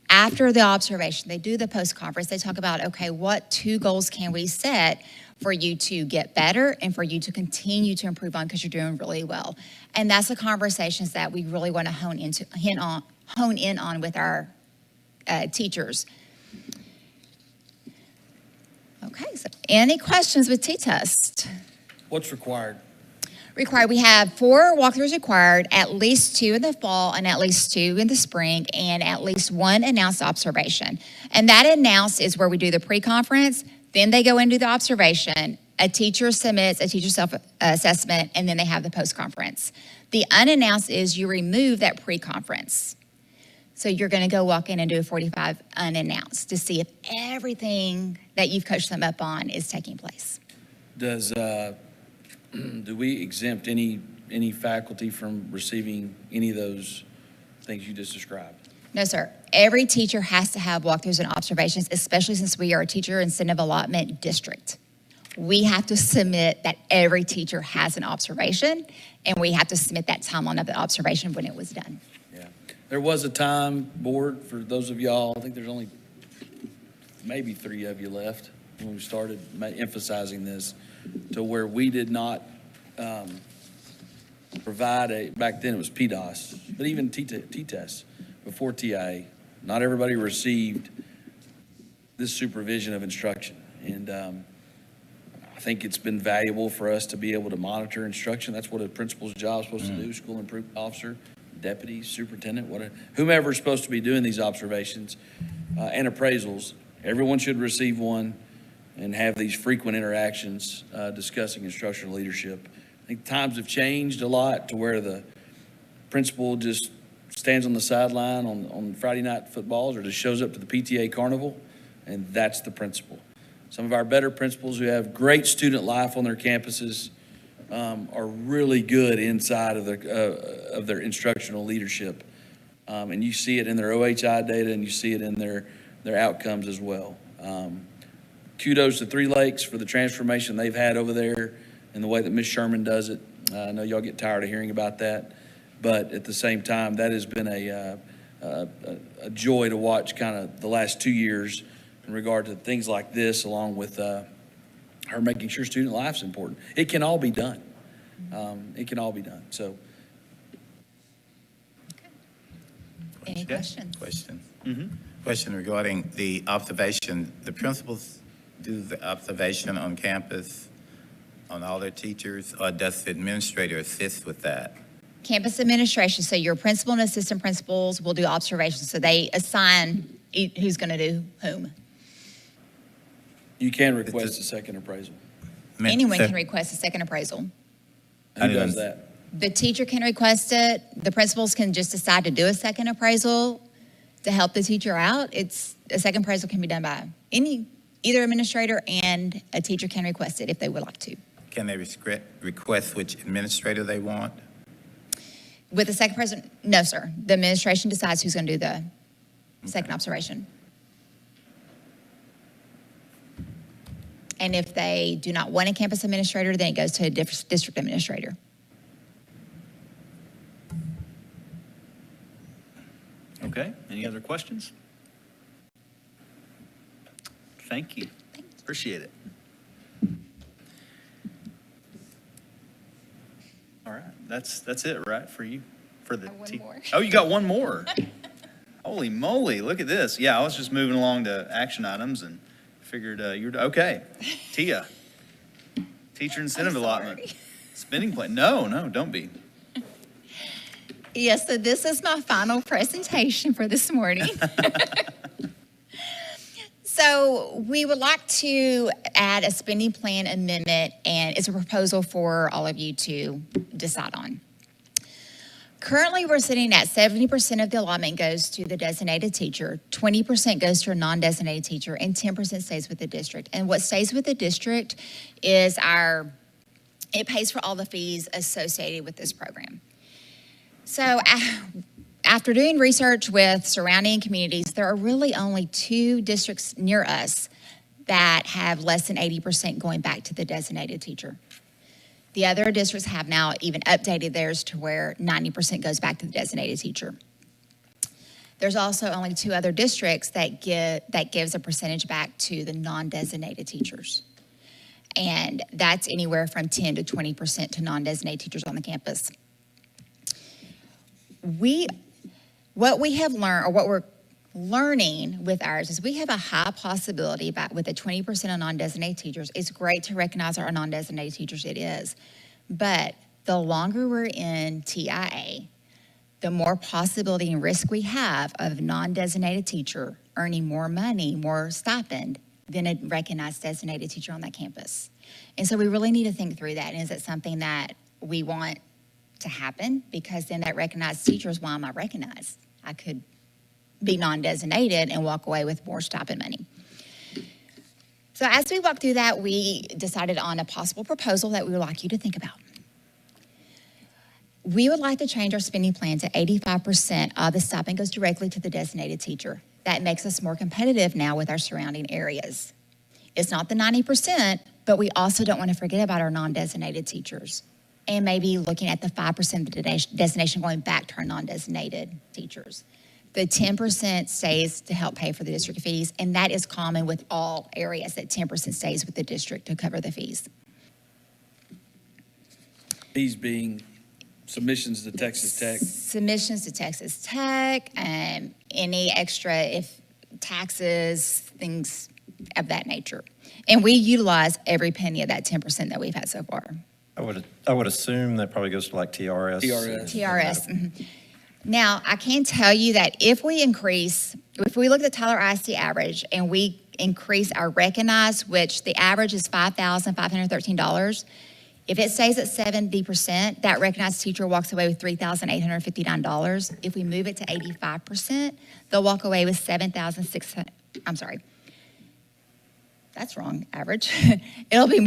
[SPEAKER 7] After the observation, they do the post-conference. They talk about, okay, what 2 goals can we set for you to get better and for you to continue to improve on because you're doing really well. And that's the conversations that we really want to hone in on with our teachers. Okay, so any questions with T-test?
[SPEAKER 2] What's required?
[SPEAKER 7] We have 4 walkthroughs required, at least 2 in the fall and at least 2 in the spring, and at least 1 announced observation. And that announced is where we do the pre-conference, then they go into the observation, a teacher submits a teacher self-assessment, and then they have the post-conference. The unannounced is you remove that pre-conference. So you're going to go walk in and do a 45 unannounced to see if everything that you've coached them up on is taking place.
[SPEAKER 2] Do we exempt any faculty from receiving any of those things you just described?
[SPEAKER 7] No, sir. Every teacher has to have walkthroughs and observations, especially since we are a teacher incentive allotment district. We have to submit that every teacher has an observation, and we have to submit that timeline of the observation when it was done.
[SPEAKER 2] Yeah. There was a time, board, for those of y'all, I think there's only maybe 3 of you left when we started emphasizing this, to where we did not provide back then it was PDOS, but even T-tests before TIA, not everybody received this supervision of instruction. And I think it's been valuable for us to be able to monitor instruction. That's what a principal's job is supposed to do, school improvement officer, deputy, superintendent, whatever, whomever is supposed to be doing these observations and appraisals. Everyone should receive one and have these frequent interactions discussing instructional leadership. I think times have changed a lot to where the principal just stands on the sideline on Friday night footballs or just shows up to the PTA carnival, and that's the principal. Some of our better principals who have great student life on their campuses are really good inside of their instructional leadership. And you see it in their OHI data, and you see it in their outcomes as well. Kudos to Three Lakes for the transformation they've had over there and the way that Ms. Sherman does it. I know y'all get tired of hearing about that, but at the same time, that has been a joy to watch kind of the last 2 years in regard to things like this, along with her making sure student life's important. It can all be done. It can all be done. So
[SPEAKER 7] Any questions?
[SPEAKER 4] Question regarding the observation. The principals do the observation on campus on all their teachers, or does the administrator assist with that?
[SPEAKER 7] Campus administration, so your principal and assistant principals will do observations, so they assign who's going to do whom.
[SPEAKER 2] you can request a second appraisal.
[SPEAKER 7] Anyone can request a second appraisal.
[SPEAKER 2] Who does that?
[SPEAKER 7] The teacher can request it. The principals can just decide to do a second appraisal to help the teacher out. A second appraisal can be done by either administrator, and a teacher can request it if they would like to.
[SPEAKER 4] Can they request which administrator they want?
[SPEAKER 7] With the second appraisal, no, sir. The administration decides who's going to do the second observation. And if they do not want a campus administrator, then it goes to a district administrator.
[SPEAKER 1] Okay, any other questions? Thank you. Appreciate it. All right, that's it, right, for you? For the
[SPEAKER 7] One more.
[SPEAKER 1] Oh, you got one more? Holy moly, look at this. Yeah, I was just moving along to action items and figured okay. Tia, teacher incentive allotment.
[SPEAKER 7] sorry.
[SPEAKER 1] Spending plan. No, don't be.
[SPEAKER 7] Yes, so this is my final presentation for this morning. So we would like to add a spending plan amendment, and it's a proposal for all of you to decide on. Currently, we're sitting at 70% of the allotment goes to the designated teacher, 20% goes to a non-designated teacher, and 10% stays with the district. And what stays with the district is it pays for all the fees associated with this program. So after doing research with surrounding communities, there are really only 2 districts near us that have less than 80% going back to the designated teacher. The other districts have now even updated theirs to where 90% goes back to the designated teacher. There's also only 2 other districts that gives a percentage back to the non-designated teachers. And that's anywhere from 10 to 20% to non-designated teachers on the campus. What we have learned, or what we're learning with ours, is we have a high possibility with the 20% of non-designated teachers. It's great to recognize our non-designated teachers, it is. But the longer we're in TIA, the more possibility and risk we have of a non-designated teacher earning more money, more stipend than a recognized designated teacher on that campus. And so we really need to think through that. And is it something that we want to happen? Because then that recognized teacher is, why am I recognized? I could be non-designated and walk away with more stipend money. So as we walked through that, we decided on a possible proposal that we would like you to think about. We would like to change our spending plan to 85% of the stipend goes directly to the designated teacher. That makes us more competitive now with our surrounding areas. It's not the 90%, but we also don't want to forget about our non-designated teachers, and maybe looking at the 5% of the designation going back to our non-designated teachers. The 10% stays to help pay for the district fees, and that is common with all areas, that 10% stays with the district to cover the fees.
[SPEAKER 2] Fees being Submissions to Texas Tech.
[SPEAKER 7] Submissions to Texas Tech, any extra, if taxes, things of that nature. And we utilize every penny of that 10% that we've had so far.
[SPEAKER 6] I would assume that probably goes to like TRS.
[SPEAKER 7] TRS. Mhm. Now, I can tell you that if we look at the Tyler ISD average and we increase our recognized, which the average is $5,513, if it stays at 70%, that recognized teacher walks away with $3,859. If we move it to 85%, they'll walk away with $7,600, I'm sorry. That's wrong, average. It'll be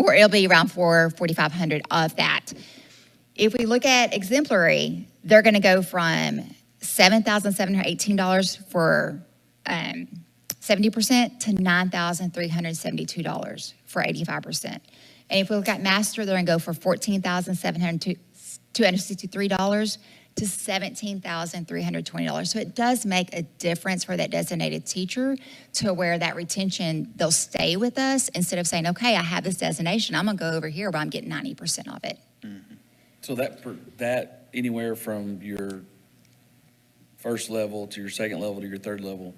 [SPEAKER 7] around $4,500 of that. If we look at exemplary, they're going to go from $7,718 for 70% to $9,372 for 85%. And if we look at master, they're going to go from $14,263 to $17,320. So it does make a difference for that designated teacher to where that retention, they'll stay with us instead of saying, okay, I have this designation, I'm going to go over here, but I'm getting 90% of it.
[SPEAKER 2] So that anywhere from your first level to your second level to your third level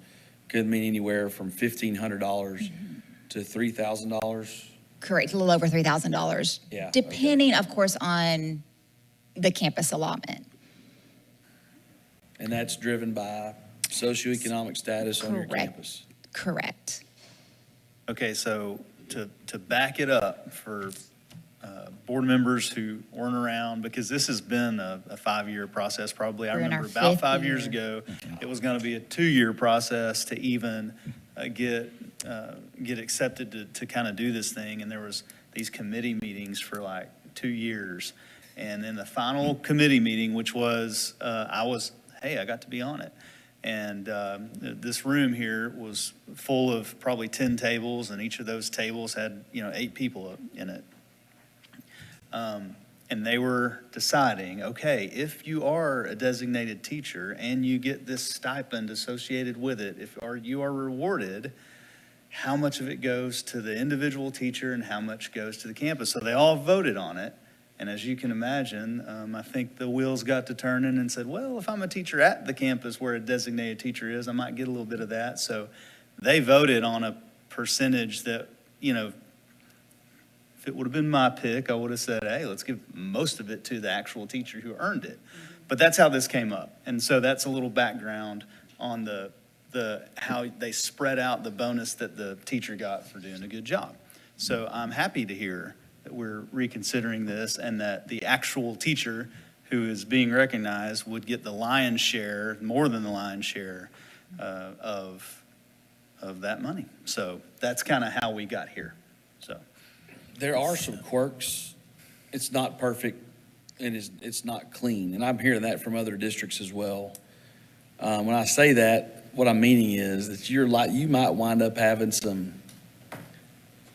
[SPEAKER 2] could mean anywhere from $1,500 to $3,000.
[SPEAKER 7] Correct, a little over $3,000.
[SPEAKER 2] Yeah, okay.
[SPEAKER 7] Depending, of course, on the campus allotment.
[SPEAKER 2] And that's driven by socioeconomic status on your
[SPEAKER 7] Correct.
[SPEAKER 2] campus.
[SPEAKER 7] Correct.
[SPEAKER 1] Okay, so to back it up for board members who weren't around, because this has been a 5-year process probably. I
[SPEAKER 7] We're in our
[SPEAKER 1] remember about
[SPEAKER 7] 5th
[SPEAKER 1] 5 years
[SPEAKER 7] year.
[SPEAKER 1] ago, it was going to be a 2-year process to even get accepted to kind of do this thing. And there was these committee meetings for like 2 years. And then the final committee meeting, which was, I got to be on it. And this room here was full of probably 10 tables, and each of those tables had, 8 people in it. And they were deciding, okay, if you are a designated teacher and you get this stipend associated with it, you are rewarded, how much of it goes to the individual teacher and how much goes to the campus? So they all voted on it. And as you can imagine, I think the wheels got to turning and said, well, if I'm a teacher at the campus where a designated teacher is, I might get a little bit of that. So they voted on a percentage that, if it would have been my pick, I would have said, hey, let's give most of it to the actual teacher who earned it. But that's how this came up. And so that's a little background on the how they spread out the bonus that the teacher got for doing a good job. So I'm happy to hear that we're reconsidering this and that the actual teacher who is being recognized would get the lion's share, more than the lion's share of that money. So that's kind of how we got here. So.
[SPEAKER 2] There are some quirks. It's not perfect and it's not clean. And I'm hearing that from other districts as well. When I say that, what I'm meaning is that you might wind up having some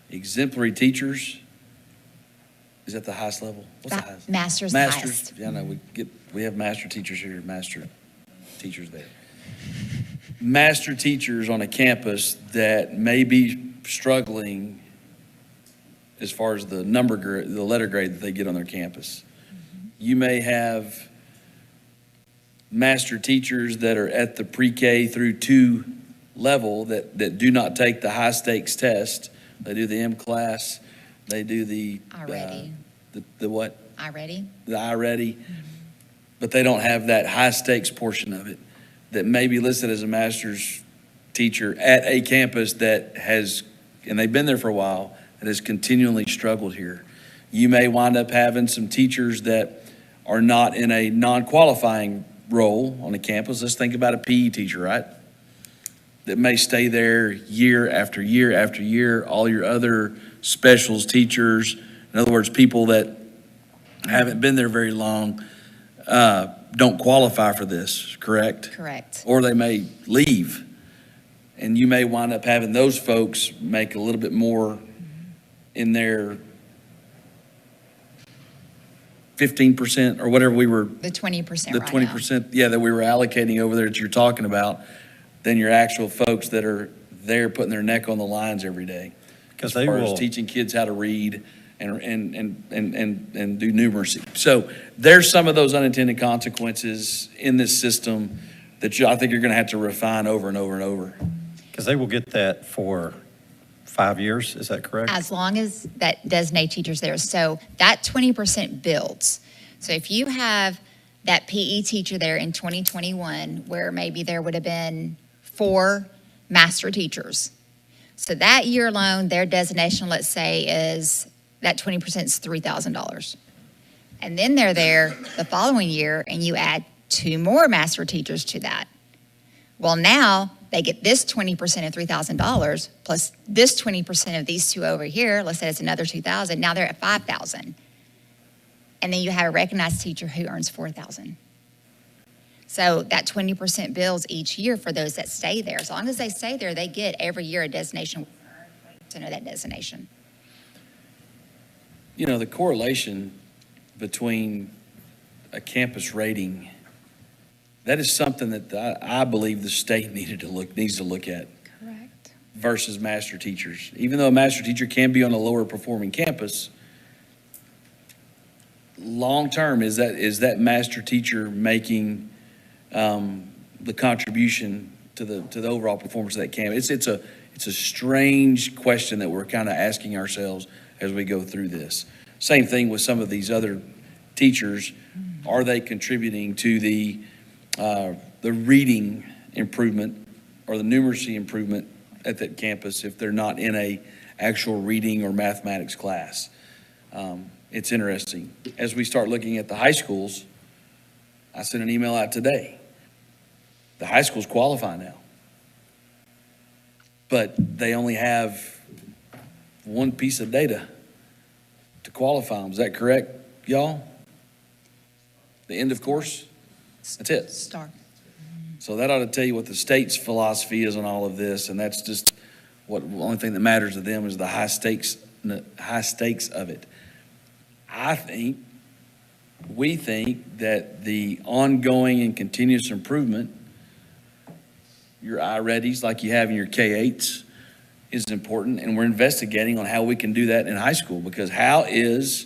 [SPEAKER 2] exemplary teachers. Is that the highest level? What's the highest?
[SPEAKER 7] Master's the highest.
[SPEAKER 2] Yeah, no, we have master teachers here, master teachers there. Master teachers on a campus that may be struggling as far as the the letter grade that they get on their campus. You may have master teachers that are at the pre-K through 2 level that do not take the high stakes test. They do the M class, they do the
[SPEAKER 7] iReady.
[SPEAKER 2] The what?
[SPEAKER 7] iReady.
[SPEAKER 2] The iReady, but they don't have that high stakes portion of it that may be listed as a master's teacher at a campus that has, and they've been there for a while, that has continually struggled here. You may wind up having some teachers that are not in a non-qualifying role on a campus. Let's think about a PE teacher, right? That may stay there year after year after year. All your other specials teachers, in other words, people that haven't been there very long, don't qualify for this, correct?
[SPEAKER 7] Correct.
[SPEAKER 2] Or they may leave. And you may wind up having those folks make a little bit more in their 15% or whatever we were.
[SPEAKER 7] The 20%
[SPEAKER 2] The
[SPEAKER 7] right
[SPEAKER 2] 20%, yeah, that we were allocating over there that you're talking about, than your actual folks that are there putting their neck on the lines every day.
[SPEAKER 6] Because
[SPEAKER 2] As
[SPEAKER 6] they
[SPEAKER 2] far as
[SPEAKER 6] will,
[SPEAKER 2] teaching kids how to read, and do numeracy. So there's some of those unintended consequences in this system that I think you're going to have to refine over and over and over.
[SPEAKER 6] Because they will get that for 5 years, is that correct?
[SPEAKER 7] As long as that designated teacher's there. So that 20% builds. So if you have that PE teacher there in 2021, where maybe there would have been 4 master teachers. So that year alone, their designation, let's say, is that 20% is $3,000. And then they're there the following year, and you add 2 more master teachers to that. Well, now they get this 20% of $3,000 plus this 20% of these 2 over here. Let's say it's another 2,000. Now they're at 5,000. And then you have a recognized teacher who earns 4,000. So that 20% builds each year for those that stay there. As long as they stay there, they get every year a designation, 20% of that designation.
[SPEAKER 2] You know, the correlation between a campus rating, that is something that I believe the state needs to look at
[SPEAKER 7] Correct.
[SPEAKER 2] versus master teachers. Even though a master teacher can be on a lower performing campus, long-term, is that master teacher making the contribution to the overall performance of that campus? It's a strange question that we're kind of asking ourselves as we go through this. Same thing with some of these other teachers. Are they contributing to the reading improvement or the numeracy improvement at that campus if they're not in a actual reading or mathematics class? It's interesting. As we start looking at the high schools, I sent an email out today. The high schools qualify now, but they only have one piece of data to qualify them. Is that correct, y'all? The end of course? That's it.
[SPEAKER 7] Star.
[SPEAKER 2] So that ought to tell you what the state's philosophy is on all of this, and that's just the only thing that matters to them is the high stakes of it. We think that the ongoing and continuous improvement, your I-readies like you have in your K-8s, is important, and we're investigating on how we can do that in high school, because how is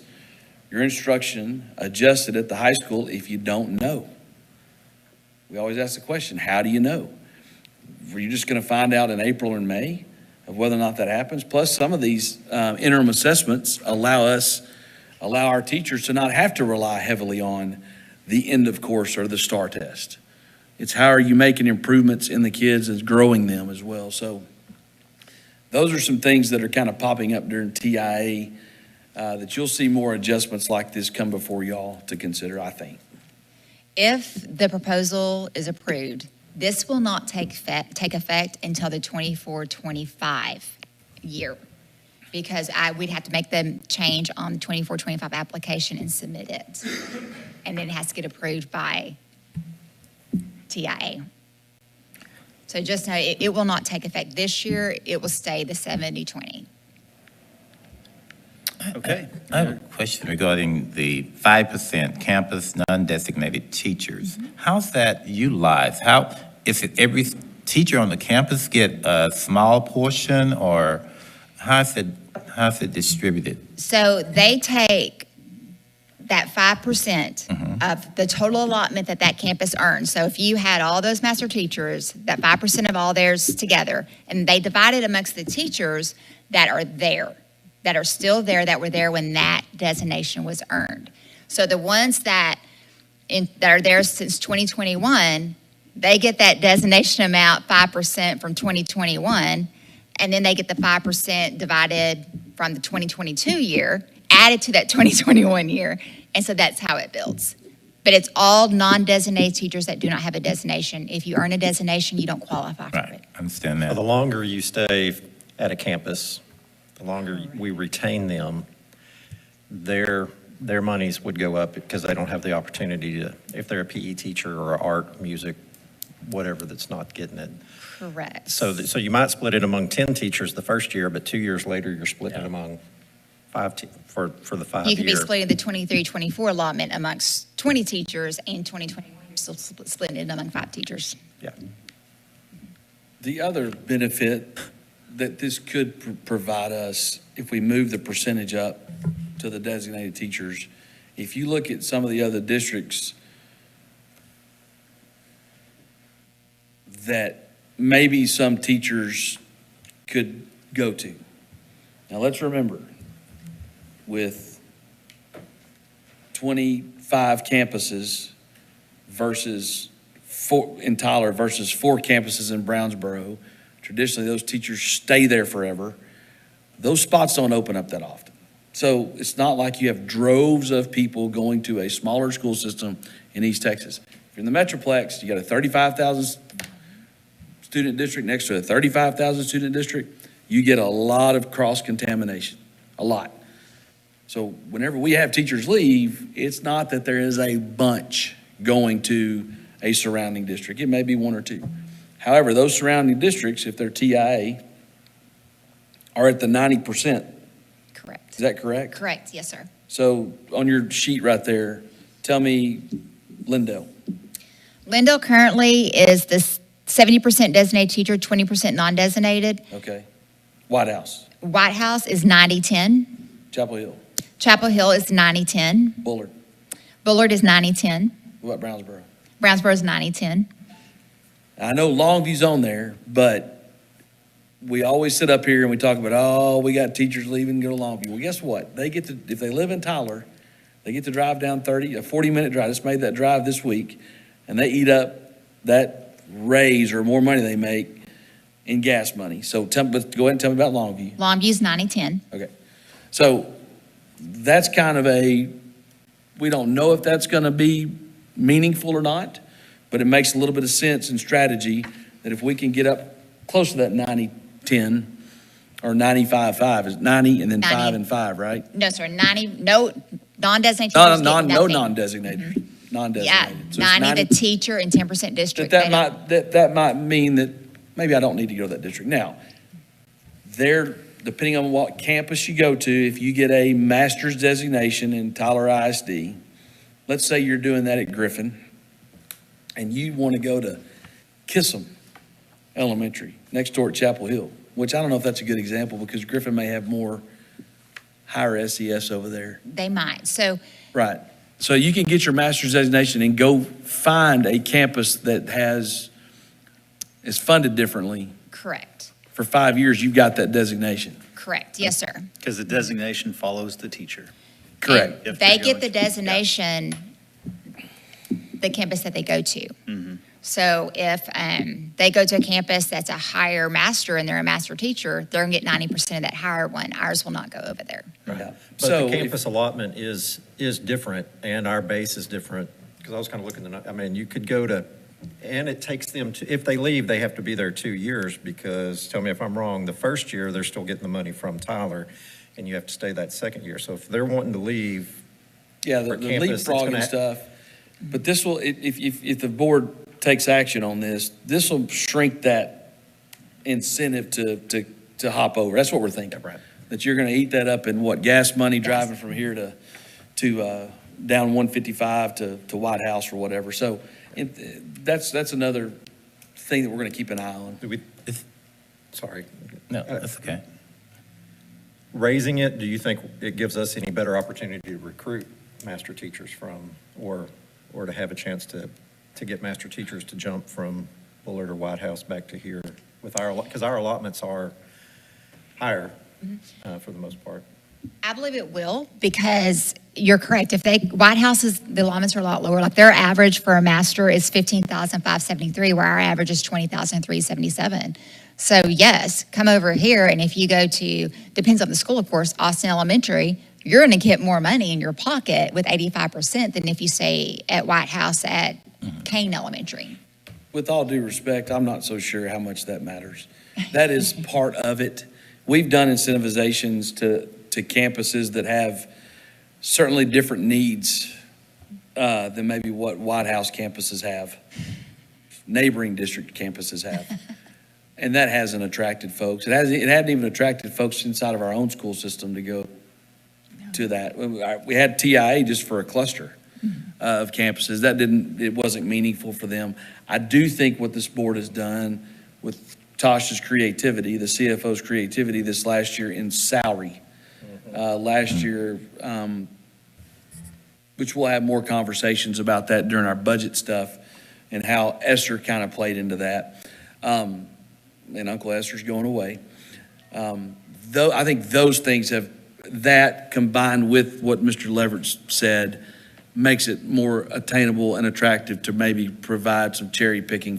[SPEAKER 2] your instruction adjusted at the high school if you don't know? We always ask the question, how do you know? Were you just going to find out in April or May of whether or not that happens? Plus, some of these interim assessments allow our teachers to not have to rely heavily on the end of course or the STAR test. It's how are you making improvements in the kids and growing them as well. So those are some things that are kind of popping up during TIA that you'll see more adjustments like this come before y'all to consider, I think.
[SPEAKER 7] If the proposal is approved, this will not take effect until the 24-25 year, because we'd have to make the change on the 24-25 application and submit it. And then it has to get approved by TIA. So just know it will not take effect this year. It will stay the 70-20.
[SPEAKER 1] Okay.
[SPEAKER 4] I have a question regarding the 5% campus non-designated teachers. How's that utilized? How is it every teacher on the campus get a small portion, or how's it distributed?
[SPEAKER 7] So they take that 5% of the total allotment that campus earns. So if you had all those master teachers, that 5% of all theirs together, and they divide it amongst the teachers that are there, that are still there, that were there when that designation was earned. So the ones that are there since 2021, they get that designation amount, 5% from 2021, and then they get the 5% divided from the 2022 year, added to that 2021 year, and so that's how it builds. But it's all non-designated teachers that do not have a designation. If you earn a designation, you don't qualify for
[SPEAKER 4] Right,
[SPEAKER 7] it.
[SPEAKER 4] understand
[SPEAKER 6] So
[SPEAKER 4] that.
[SPEAKER 6] the longer you stay at a campus, the longer we retain them, their monies would go up because they don't have the opportunity to, if they're a PE teacher or art, music, whatever that's not getting it.
[SPEAKER 7] Correct.
[SPEAKER 6] So you might split it among 10 teachers the first year, but 2 years later, you're splitting it among 5 for the 5 year.
[SPEAKER 7] You could be splitting the 23-24 allotment amongst 20 teachers, and 2021, you're still splitting it among 5 teachers.
[SPEAKER 6] Yeah.
[SPEAKER 2] The other benefit that this could provide us, if we move the percentage up, to the designated teachers. If you look at some of the other districts that maybe some teachers could go to. Now, let's remember, with 25 campuses versus in Tyler versus 4 campuses in Brownsboro, traditionally those teachers stay there forever. Those spots don't open up that often. So it's not like you have droves of people going to a smaller school system in East Texas. If you're in the Metroplex, you got a 35,000 student district next to a 35,000 student district, you get a lot of cross-contamination, a lot. So whenever we have teachers leave, it's not that there is a bunch going to a surrounding district. It may be 1 or 2. However, those surrounding districts, if they're TIA, are at the 90%.
[SPEAKER 7] Correct.
[SPEAKER 2] Is that correct?
[SPEAKER 7] Correct, yes, sir.
[SPEAKER 2] So on your sheet right there, tell me Lindell.
[SPEAKER 7] Lindell currently is the 70% designated teacher, 20% non-designated.
[SPEAKER 2] Okay. White House,
[SPEAKER 7] White House is 90-10.
[SPEAKER 2] Chapel Hill,
[SPEAKER 7] Chapel Hill is 90-10.
[SPEAKER 2] Bullard.
[SPEAKER 7] Bullard is 90-10.
[SPEAKER 2] What about Brownsboro?
[SPEAKER 7] Brownsboro is 90-10.
[SPEAKER 2] I know Longview's on there, but we always sit up here and we talk about, oh, we got teachers leaving and go to Longview. Well, guess what? They get to, if they live in Tyler, they get to drive down a 40-minute drive. Just made that drive this week, and they eat up that raise or more money they make in gas money. So go ahead and tell me about Longview.
[SPEAKER 7] Longview's 90-10.
[SPEAKER 2] So that's kind of we don't know if that's going to be meaningful or not, but it makes a little bit of sense in strategy that if we can get up close to that 90-10 or 95-5, is 90 and then
[SPEAKER 7] 90.
[SPEAKER 2] 5 and 5, right?
[SPEAKER 7] No, sir, 90, no non-designated
[SPEAKER 2] No,
[SPEAKER 7] teachers get nothing.
[SPEAKER 2] non-designated, non-designated.
[SPEAKER 7] Yeah,
[SPEAKER 2] So it's
[SPEAKER 7] 90 the teacher and 10% district.
[SPEAKER 2] That
[SPEAKER 7] They don't-
[SPEAKER 2] that might mean that maybe I don't need to go to that district. Now, depending on what campus you go to, if you get a master's designation in Tyler ISD, let's say you're doing that at Griffin, and you want to go to Kissam Elementary, next door at Chapel Hill, which I don't know if that's a good example because Griffin may have more higher SES over there.
[SPEAKER 7] They might. So
[SPEAKER 2] Right. So you can get your master's designation and go find a campus that is funded differently.
[SPEAKER 7] correct,
[SPEAKER 2] For 5 years, you've got that designation.
[SPEAKER 7] correct. Yes, sir.
[SPEAKER 1] Because the designation follows the teacher.
[SPEAKER 2] Correct.
[SPEAKER 7] And
[SPEAKER 1] If
[SPEAKER 7] they
[SPEAKER 1] they're
[SPEAKER 7] get the
[SPEAKER 1] going to-
[SPEAKER 7] designation, the campus that they go to. So if they go to a campus that's a higher master and they're a master teacher, they're gonna get 90% of that higher one. Ours will not go over there.
[SPEAKER 2] Yeah.
[SPEAKER 6] But
[SPEAKER 2] So
[SPEAKER 6] the
[SPEAKER 2] if-
[SPEAKER 6] campus allotment is different, and our base is different, because I was kind of looking at, I mean, you could go to, and it takes them to, if they leave, they have to be there 2 years, because, tell me if I'm wrong, the first year, they're still getting the money from Tyler, and you have to stay that second year. So if they're wanting to leave,
[SPEAKER 2] Yeah,
[SPEAKER 6] for
[SPEAKER 2] the
[SPEAKER 6] campus, it's
[SPEAKER 2] leapfrogging
[SPEAKER 6] gonna-
[SPEAKER 2] stuff. But this will, if the board takes action on this will shrink that incentive to hop over. That's what we're thinking.
[SPEAKER 6] Yeah, right.
[SPEAKER 2] That you're going to eat that up in what, gas money driving from here to down 155 to White House or whatever. So that's another thing that we're going to keep an eye on.
[SPEAKER 6] do we, sorry.
[SPEAKER 4] No, that's okay.
[SPEAKER 6] Raising it, do you think it gives us any better opportunity to recruit master teachers from, or to have a chance to get master teachers to jump from Bullard or White House back to here with because our allotments are higher for the most part?
[SPEAKER 7] I believe it will, because you're correct. White House's, the allotments are a lot lower. Like their average for a master is 15,573, where our average is 20,377. So yes, come over here, and if you go to, depends on the school, of course, Austin Elementary, you're going to get more money in your pocket with 85% than if you stay at White House at Kane Elementary.
[SPEAKER 2] With all due respect, I'm not so sure how much that matters. That is part of it. We've done incentivizations to campuses that have certainly different needs than maybe what White House campuses have, neighboring district campuses have. And that hasn't attracted folks. It hadn't even attracted folks inside of our own school system to go to that. We had TIA just for a cluster of campuses. It wasn't meaningful for them. I do think what this board has done with Tasha's creativity, the CFO's creativity this last year in salary last year, which we'll have more conversations about that during our budget stuff and how Esther kind of played into that. And Uncle Esther's going away. Though, I think those things that combined with what Mr. Leverett said, makes it more attainable and attractive to maybe provide some cherry picking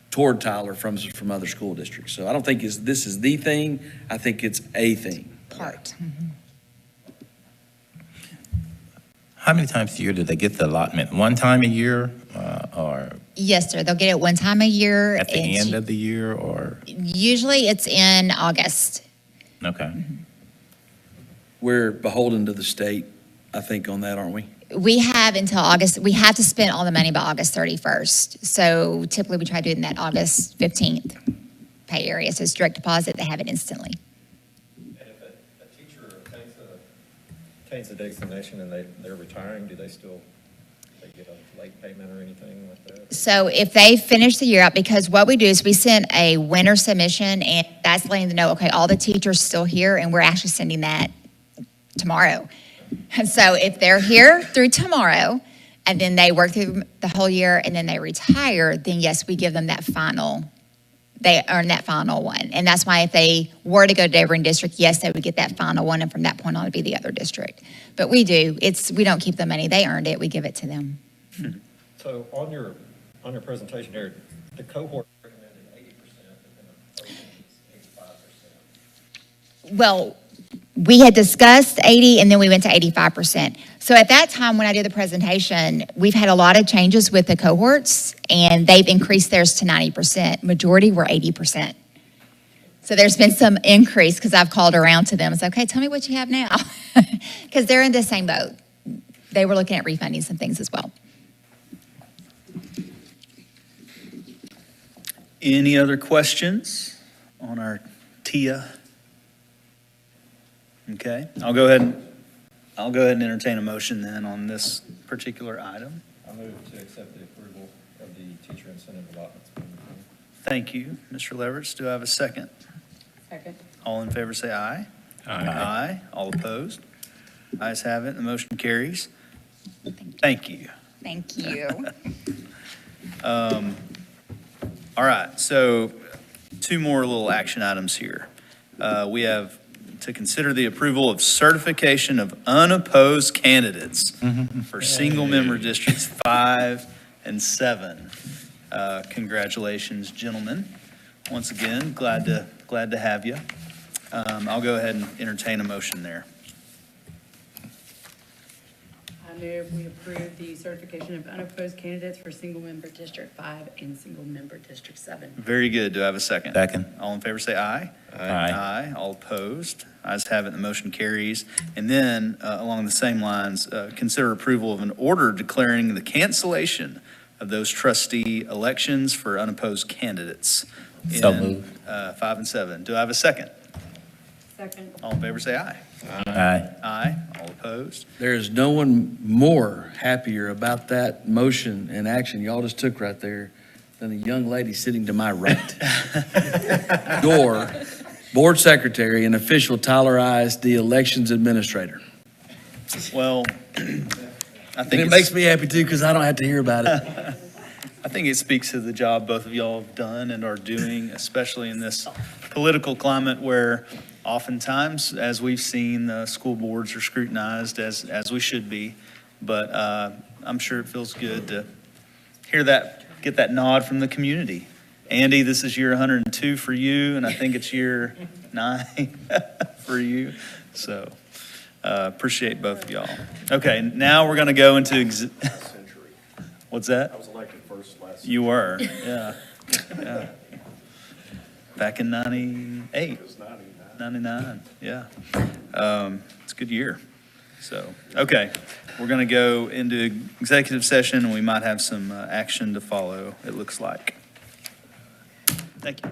[SPEAKER 2] toward Tyler from other school districts. So I don't think this is the thing. I think it's a thing.
[SPEAKER 7] Part.
[SPEAKER 4] How many times a year do they get the allotment? One time a year, or
[SPEAKER 7] Yes, sir. They'll get it one time a year.
[SPEAKER 4] at the
[SPEAKER 7] and
[SPEAKER 4] end of the year, or?
[SPEAKER 7] Usually it's in August.
[SPEAKER 4] Okay.
[SPEAKER 2] We're beholden to the state, I think, on that, aren't we?
[SPEAKER 7] We have until August, we have to spend all the money by August 31st. So typically we try to do it in that August 15th pay area. So it's direct deposit, they have it instantly.
[SPEAKER 6] And if a teacher attains a designation and they're retiring, do they get a late payment or anything like that?
[SPEAKER 7] So if they finish the year out, because what we do is we send a winter submission, and that's letting them know, okay, all the teachers still here, and we're actually sending that tomorrow. And so if they're here through tomorrow, and then they work through the whole year, and then they retire, then yes, we give them they earn that final one. And that's why if they were to go to neighboring district, yes, they would get that final one, and from that point on, it'd be the other district. But we don't keep the money. They earned it. We give it to them.
[SPEAKER 6] So on your presentation here, the cohort recommended 80%, and then a 85%.
[SPEAKER 7] Well, we had discussed 80 and then we went to 85%. So at that time, when I did the presentation, we've had a lot of changes with the cohorts, and they've increased theirs to 90%. Majority were 80%. So there's been some increase because I've called around to them. It's okay, tell me what you have now. Because they're in the same boat. They were looking at refunding some things as well.
[SPEAKER 1] Any other questions on our TIA? Okay, I'll go ahead and entertain a motion then on this particular item.
[SPEAKER 6] I move to accept the approval of the teacher incentive allotments.
[SPEAKER 1] Thank you, Mr. Leverett. Do I have a second?
[SPEAKER 5] Second.
[SPEAKER 1] All in favor say aye. Aye. All opposed? Ayes have it, the motion carries. Thank you.
[SPEAKER 7] Thank you.
[SPEAKER 1] All right, so two more little action items here. We have to consider the approval of certification of unopposed candidates for single-member districts 5 and 7. Congratulations, gentlemen. Once again, glad to have you. I'll go ahead and entertain a motion there.
[SPEAKER 5] I move we approve the certification of unopposed candidates for single-member District 5 and single-member District 7.
[SPEAKER 1] Very good. Do I have a second?
[SPEAKER 4] Second.
[SPEAKER 1] All in favor say aye.
[SPEAKER 4] Aye.
[SPEAKER 1] All opposed? Ayes have it, the motion carries. And then, along the same lines, consider approval of an order declaring the cancellation of those trustee elections for unopposed candidates.
[SPEAKER 4] So
[SPEAKER 1] in,
[SPEAKER 4] moved.
[SPEAKER 1] 5 and 7. Do I have a second?
[SPEAKER 5] Second.
[SPEAKER 1] All in favor say aye.
[SPEAKER 4] Aye.
[SPEAKER 1] Aye. All opposed?
[SPEAKER 2] There is no one more happier about that motion and action y'all just took right there than the young lady sitting to my right. Your board secretary and official Tyler ISD elections administrator.
[SPEAKER 1] Well, I
[SPEAKER 2] And
[SPEAKER 1] think
[SPEAKER 2] it makes me happy too, because I don't have to hear about it.
[SPEAKER 1] I think it speaks to the job both of y'all have done and are doing, especially in this political climate where oftentimes, as we've seen, the school boards are scrutinized as we should be. But I'm sure it feels good to hear that, get that nod from the community. Andy, this is year 102 for you, and I think it's year 9 for you. So appreciate both of y'all. Okay, now we're going to go into what's that?
[SPEAKER 6] I was elected first last.
[SPEAKER 1] You were, yeah. Yeah. Back in 98, 99, yeah. It's a good year. So, okay, we're going to go into executive session, and we might have some action to follow, it looks like. Thank you.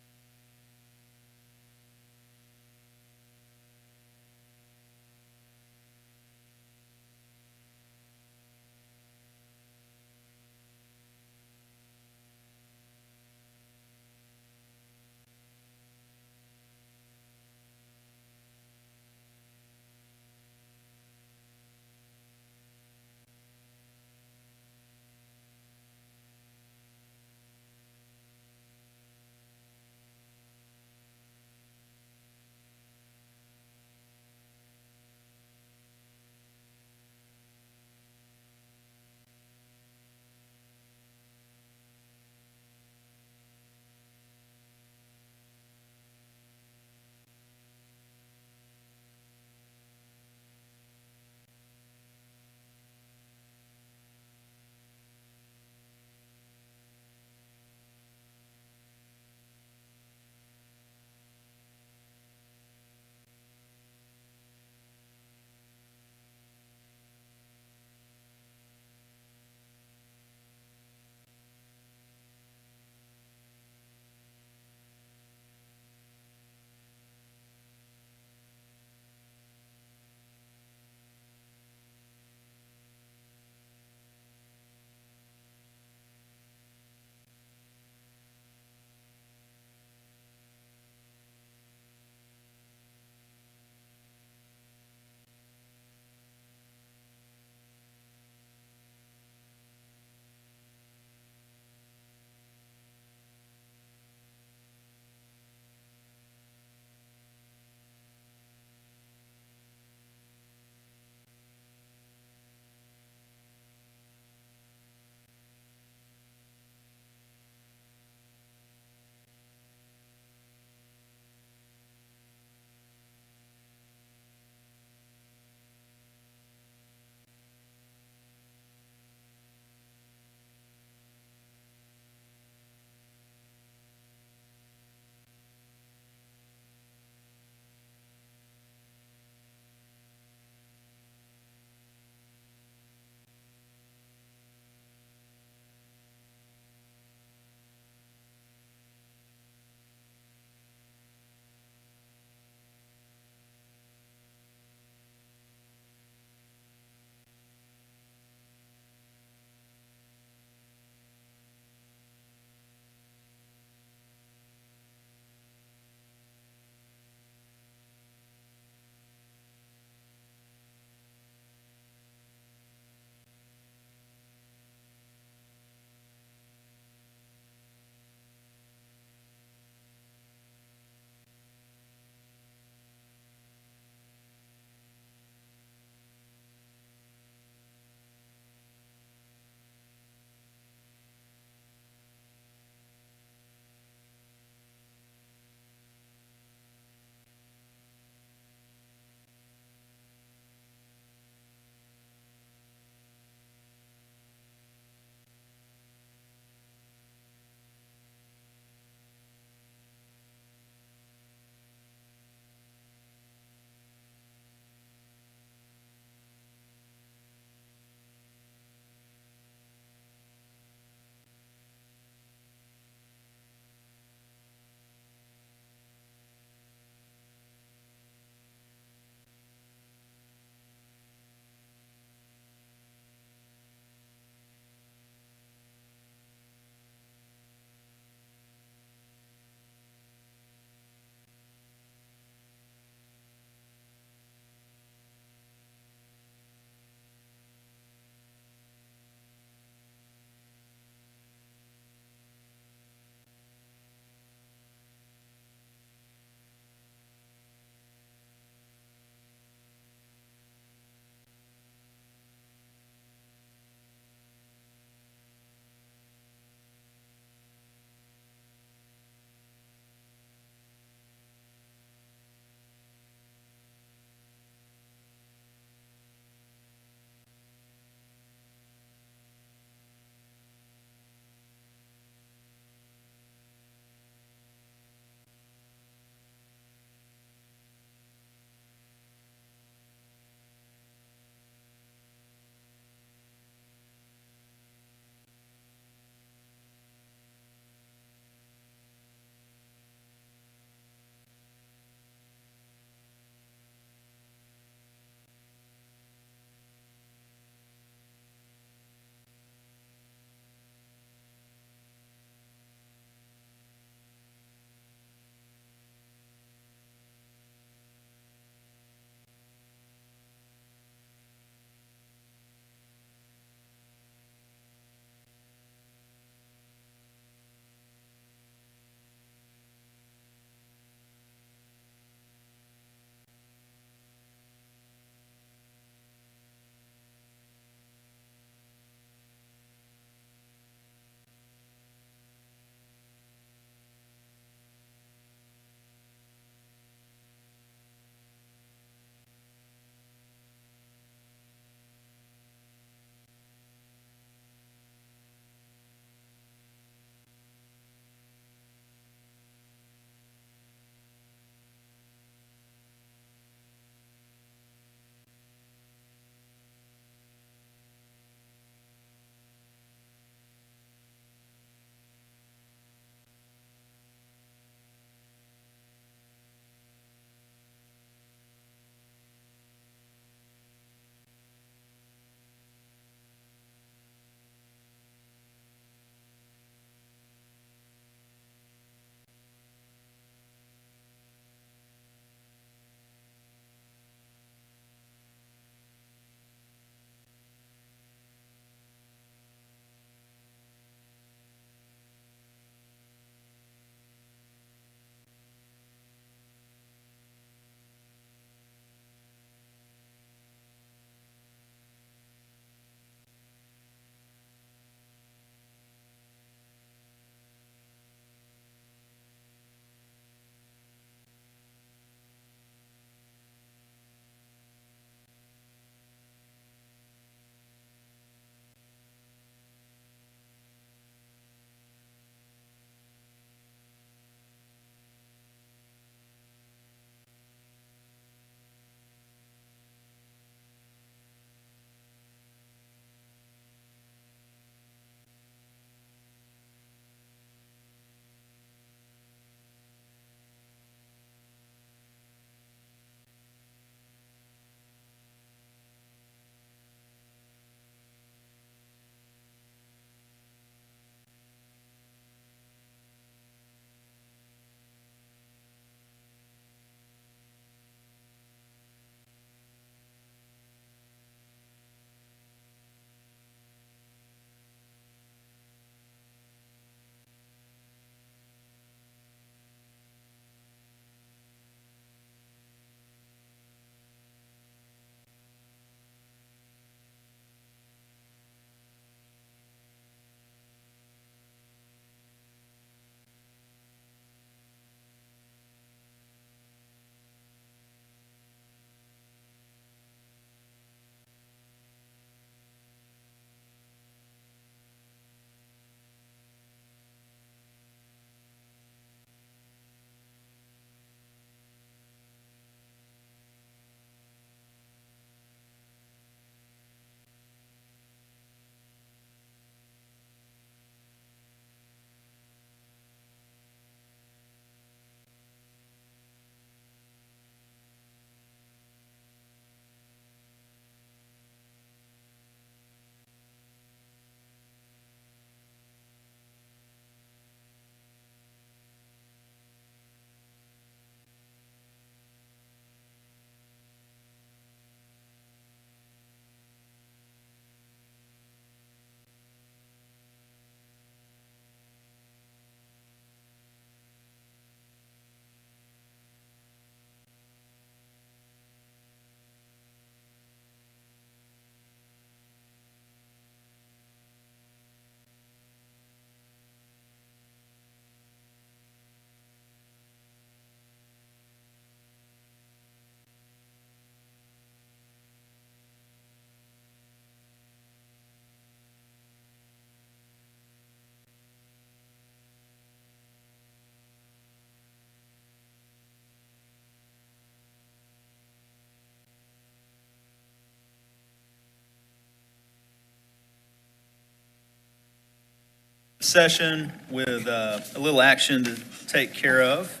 [SPEAKER 1] session with a little action to take care of.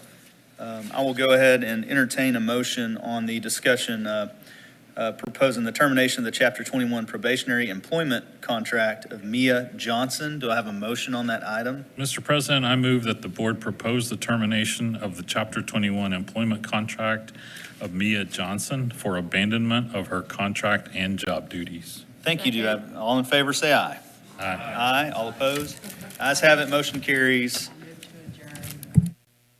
[SPEAKER 1] I will go ahead and entertain a motion on the discussion proposing the termination of the Chapter 21 probationary employment contract of Mia Johnson. Do I have a motion on that item?
[SPEAKER 8] Mr. President, I move that the board propose the termination of the Chapter 21 employment contract of Mia Johnson for abandonment of her contract and job duties.
[SPEAKER 1] Thank you. Do you have, all in favor, say aye.
[SPEAKER 8] Aye.
[SPEAKER 1] Aye. All opposed? Ayes have it, motion carries.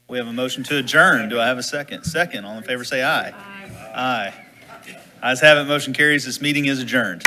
[SPEAKER 1] We have a motion to adjourn. Do I have a second? Second. All in favor, say aye. Aye. Ayes have it, motion carries. This meeting is adjourned.